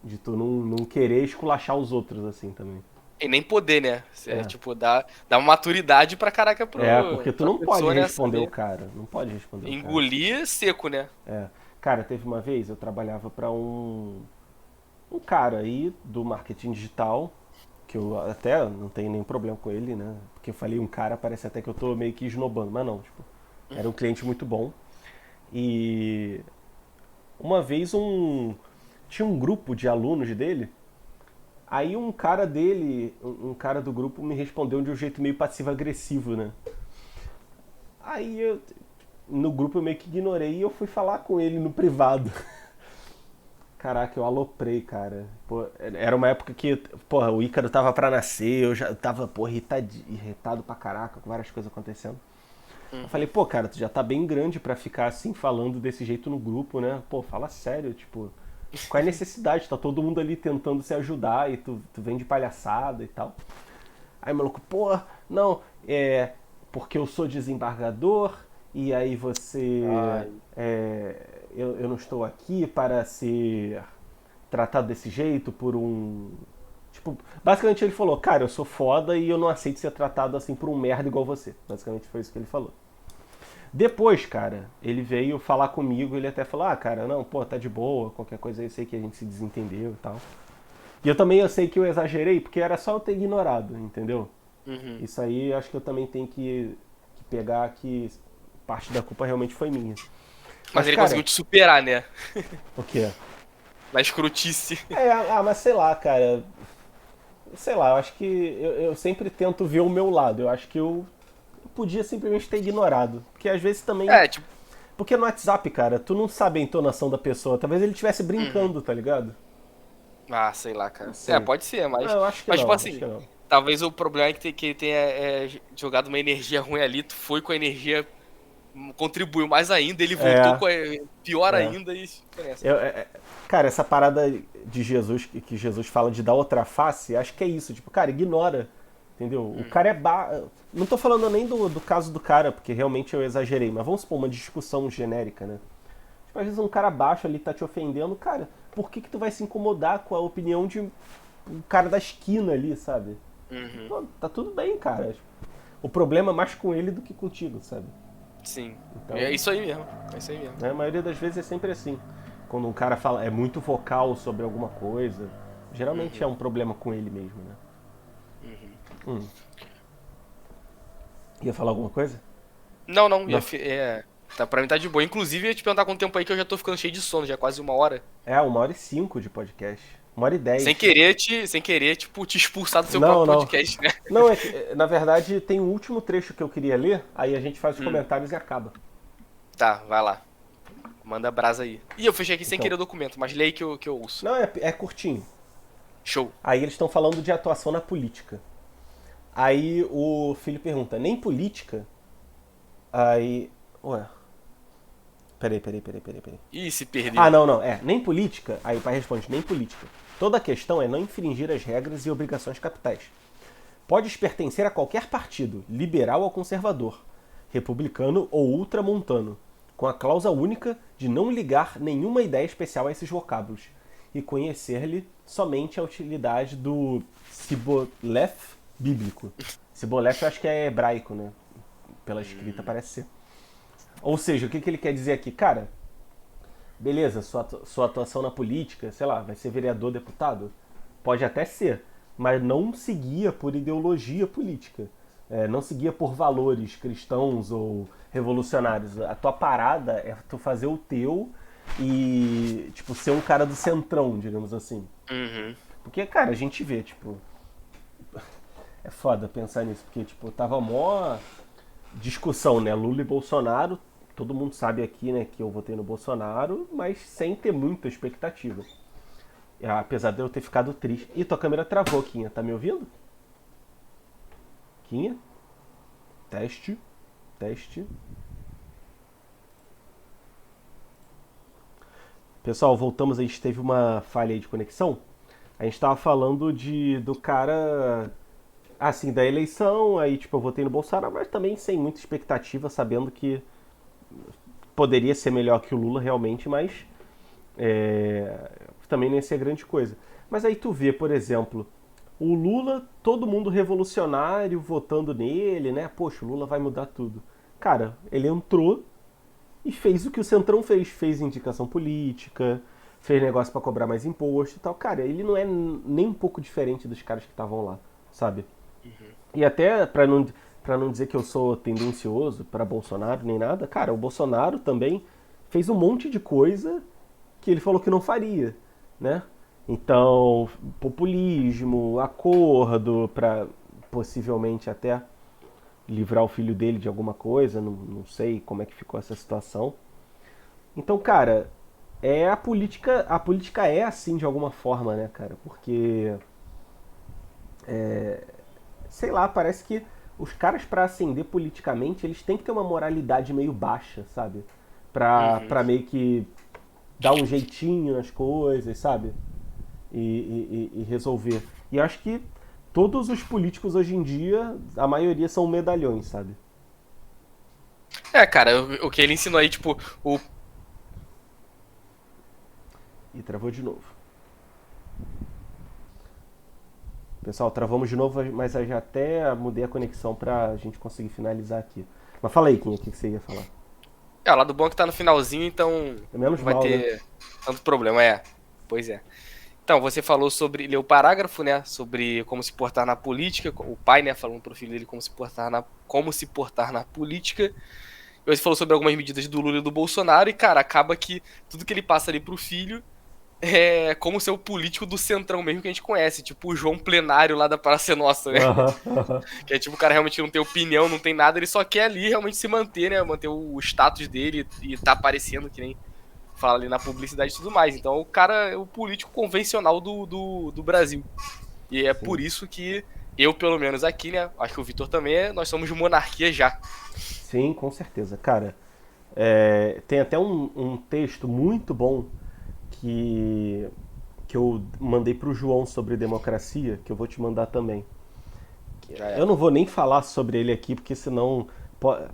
De tu não querer esculachar os outros assim também. E nem poder, né? É. Tipo, dá uma maturidade pra caraca Porque tu pra não pode pessoa, né? responder o Saber cara. Não pode responder o cara. engolir seco, né? É. Cara, teve uma vez, eu trabalhava pra um cara aí do marketing digital, que eu até não tenho nenhum problema com ele, né? Porque eu falei um cara, parece até que eu tô meio que esnobando, mas não, tipo, era um cliente muito bom. E uma vez tinha um grupo de alunos dele, aí um cara dele, um cara do grupo me respondeu de um jeito meio passivo-agressivo, né? Aí no grupo eu meio que ignorei e eu fui falar com ele no privado. Caraca, eu aloprei, cara. Pô, era uma época que, porra, o Ícaro tava pra nascer, eu já tava, porra, irritado pra caraca, com várias coisas acontecendo. Eu falei, Uhum. pô, cara, tu já tá bem grande pra ficar assim falando desse jeito no grupo, né? Pô, fala sério, tipo, qual é a necessidade? Tá todo mundo ali tentando se ajudar e tu vem de palhaçada e tal. Aí o maluco, pô, não, porque eu sou desembargador e aí você. Ai. Eu não estou aqui para ser tratado desse jeito por um. Tipo, basicamente ele falou, cara, eu sou foda e eu não aceito ser tratado assim por um merda igual você. Basicamente foi isso que ele falou. Depois, cara, ele veio falar comigo, ele até falou, cara, não, pô, tá de boa, qualquer coisa aí eu sei que a gente se desentendeu e tal. E eu sei que eu exagerei, porque era só eu ter ignorado, entendeu? Uhum. Isso aí acho que eu também tenho que pegar que parte da culpa realmente foi minha. Mas Mas, ele conseguiu cara, te superar, né? o quê? Na escrotice. Mas sei lá, cara. Sei lá, eu acho que eu sempre tento ver o meu lado. Eu acho que eu podia simplesmente ter ignorado. Porque às vezes também. Tipo. Porque no WhatsApp, cara, tu não sabe a entonação da pessoa. Talvez ele estivesse Uhum. brincando, tá ligado? Sei lá, Não cara. sei. Pode ser, Não, mas. eu acho que Mas, tipo não, acho assim, que não. talvez o problema é que ele tenha jogado uma energia ruim ali, tu foi com a energia, contribuiu mais ainda, ele voltou É, com a pior é. ainda e diferença, Eu, cara. é, é, cara, essa parada de Jesus, que Jesus fala de dar outra face, acho que é isso. Tipo, cara, ignora. Entendeu? O Uhum. cara Não tô falando nem do caso do cara, porque realmente eu exagerei, mas vamos supor uma discussão genérica, né? Tipo, às vezes um cara baixo ali tá te ofendendo, cara. por que tu vai se incomodar com a opinião de um cara da esquina ali, sabe? Uhum. Pô, tá tudo bem, cara. O problema é mais com ele do que contigo, sabe? Sim. Então, É isso aí mesmo. É isso aí mesmo. né, a maioria das vezes é sempre assim. Quando um cara fala, é muito vocal sobre alguma coisa, geralmente é um problema com ele mesmo, né? Hum. Ia falar alguma coisa? Não, não. Não. Tá, pra mim tá de boa. Inclusive, eu ia te perguntar quanto tempo aí que eu já tô ficando cheio de sono, já é quase 1 hora. É, 1h05 de podcast. 1h10. Sem querer, tipo, te expulsar do seu Não, próprio não. podcast, né? Não, é que, na verdade, tem um último trecho que eu queria ler, aí a gente faz os comentários e acaba. Tá, vai lá. Manda brasa aí. Ih, eu fechei aqui sem Então. querer o documento, mas leia que eu ouço. Não, é curtinho. Show. Aí eles estão falando de atuação na política. Aí o filho pergunta, nem política? Aí. Ué. Peraí. Ih, se perdeu. Ah, não, nem política. Aí o pai responde, nem política. Toda a questão é não infringir as regras e obrigações capitais. Podes pertencer a qualquer partido, liberal ou conservador, republicano ou ultramontano, com a cláusula única de não ligar nenhuma ideia especial a esses vocábulos e conhecer-lhe somente a utilidade do Siboleth bíblico. Siboleth eu acho que é hebraico, né? Pela escrita parece ser. Ou seja, o que ele quer dizer aqui? Cara, beleza, sua atuação na política, sei lá, vai ser vereador, deputado? Pode até ser, mas não se guia por ideologia política. Não se guia por valores cristãos ou revolucionários. A tua parada é tu fazer o teu e, tipo, ser um cara do centrão, digamos assim. Uhum. Porque, cara, a gente vê, tipo... É foda pensar nisso, porque, tipo, tava mó discussão, né? Lula e Bolsonaro, todo mundo sabe aqui, né, que eu votei no Bolsonaro, mas sem ter muita expectativa. Apesar de eu ter ficado triste. Ih, tua câmera travou, Quinha. Tá me ouvindo? Quinha? Teste. Pessoal, voltamos. A gente teve uma falha aí de conexão. A gente tava falando do cara... Assim, da eleição. Aí, tipo, eu votei no Bolsonaro, mas também sem muita expectativa, sabendo que poderia ser melhor que o Lula, realmente, mas... também não ia ser grande coisa. Mas aí tu vê, por exemplo, o Lula, todo mundo revolucionário votando nele, né? Poxa, o Lula vai mudar tudo. Cara, ele entrou e fez o que o Centrão fez. Fez indicação política, fez negócio pra cobrar mais imposto e tal. Cara, ele não é nem um pouco diferente dos caras que estavam lá, sabe? E até, pra não dizer que eu sou tendencioso pra Bolsonaro nem nada, cara, o Bolsonaro também fez um monte de coisa que ele falou que não faria, né? Então, populismo, acordo para possivelmente até livrar o filho dele de alguma coisa, não sei como é que ficou essa situação. Então, cara, a política é assim de alguma forma, né, cara? Porque sei lá, parece que os caras para ascender politicamente, eles têm que ter uma moralidade meio baixa, sabe? Pra meio que dar um jeitinho nas coisas, sabe? E resolver. E acho que todos os políticos hoje em dia, a maioria são medalhões, sabe? Cara, o que ele ensinou aí, tipo, E travou de novo. Pessoal, travamos de novo, mas eu já até mudei a conexão pra gente conseguir finalizar aqui. Mas fala aí, Kim, o que você ia falar? o lado bom é que tá no finalzinho, então É menos não vai mal, ter né? tanto problema, Pois é. Então, você falou sobre, leu o parágrafo, né, sobre como se portar na política, o pai, né, falando pro filho dele como se portar na política. E você falou sobre algumas medidas do Lula e do Bolsonaro, e, cara, acaba que tudo que ele passa ali pro filho é como ser o político do centrão mesmo que a gente conhece, tipo o João Plenário lá da Praça Nossa, né? Aham. Que é tipo o cara realmente não tem opinião, não tem nada, ele só quer ali realmente se manter, né? Manter o status dele e tá aparecendo, que nem fala ali na publicidade e tudo mais. Então o cara é o político convencional do Brasil. E é Sim. por isso que eu, pelo menos aqui, né? Acho que o Vitor também nós somos monarquia já. Sim, com certeza. Cara, tem até um texto muito bom que, que eu mandei pro João sobre democracia, que eu vou te mandar também. Já Eu é. não vou nem falar sobre ele aqui, porque senão,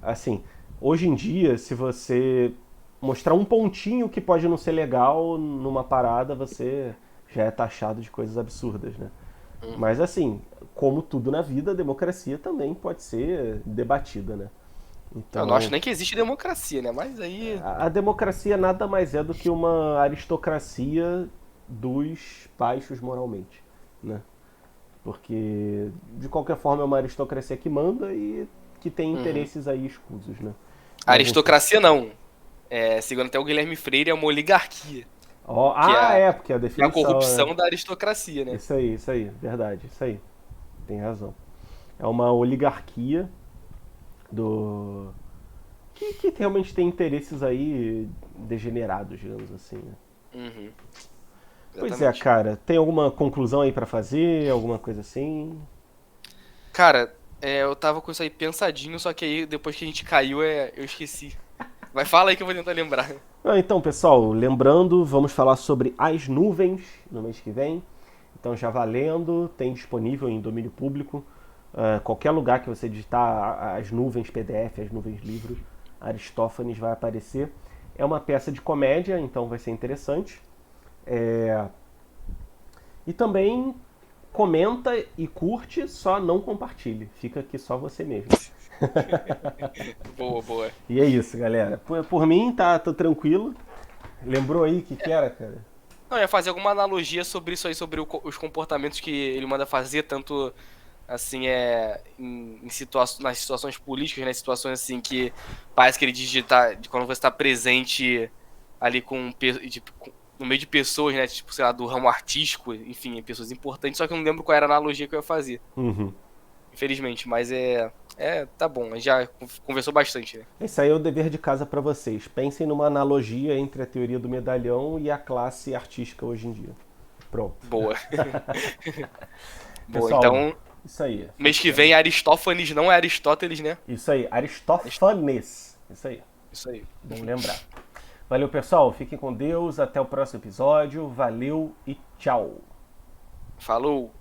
assim, hoje em dia, se você mostrar um pontinho que pode não ser legal numa parada, você já é taxado de coisas absurdas, né? Mas assim, como tudo na vida, a democracia também pode ser debatida, né? Eu não acho Então, nem que existe democracia, né? Mas aí. a democracia nada mais é do que uma aristocracia dos baixos moralmente, né? Porque, de qualquer forma, é uma aristocracia que manda e que tem Uhum. interesses aí escusos, né? Mas, enfim. Aristocracia não. Segundo até o Guilherme Freire, é uma oligarquia. Ó, Que é a, porque é a que é a definição, né? corrupção da aristocracia, né? Isso aí, verdade, isso aí. Tem razão. É uma oligarquia do que realmente tem interesses aí degenerados, digamos assim, né? Uhum. Pois é, Exatamente. cara. Tem alguma conclusão aí pra fazer? Alguma coisa assim? Cara, eu tava com isso aí pensadinho, só que aí depois que a gente caiu, eu esqueci. Mas fala aí que eu vou tentar lembrar. Então, pessoal, lembrando, vamos falar sobre as nuvens no mês que vem. Então, já valendo, tem disponível em domínio público. Qualquer lugar que você digitar as nuvens PDF, as nuvens livro, Aristófanes vai aparecer. É uma peça de comédia, então vai ser interessante. É, E também comenta e curte, só não compartilhe. Fica aqui só você mesmo. Boa, boa. E é isso, galera. Por mim, tô tranquilo. Lembrou aí o que era, cara? Não, eu ia fazer alguma analogia sobre isso aí, sobre os comportamentos que ele manda fazer, tanto assim, nas situações políticas, né? Situações assim que parece que ele digita de quando você está presente ali no meio de pessoas, né? Tipo, sei lá, do ramo artístico, enfim, pessoas importantes, só que eu não lembro qual era a analogia que eu ia fazer, Uhum. infelizmente, mas tá bom, a gente já conversou bastante, né? Esse aí é o dever de casa para vocês. Pensem numa analogia entre a teoria do medalhão e a classe artística hoje em dia. Pronto. Boa. Boa, Pessoal, então, isso aí. mês que vem Aristófanes não é Aristóteles, né? Isso aí. Aristófanes. Isso aí. Isso aí. Bom lembrar. Valeu, pessoal. Fiquem com Deus. Até o próximo episódio. Valeu e tchau. Falou!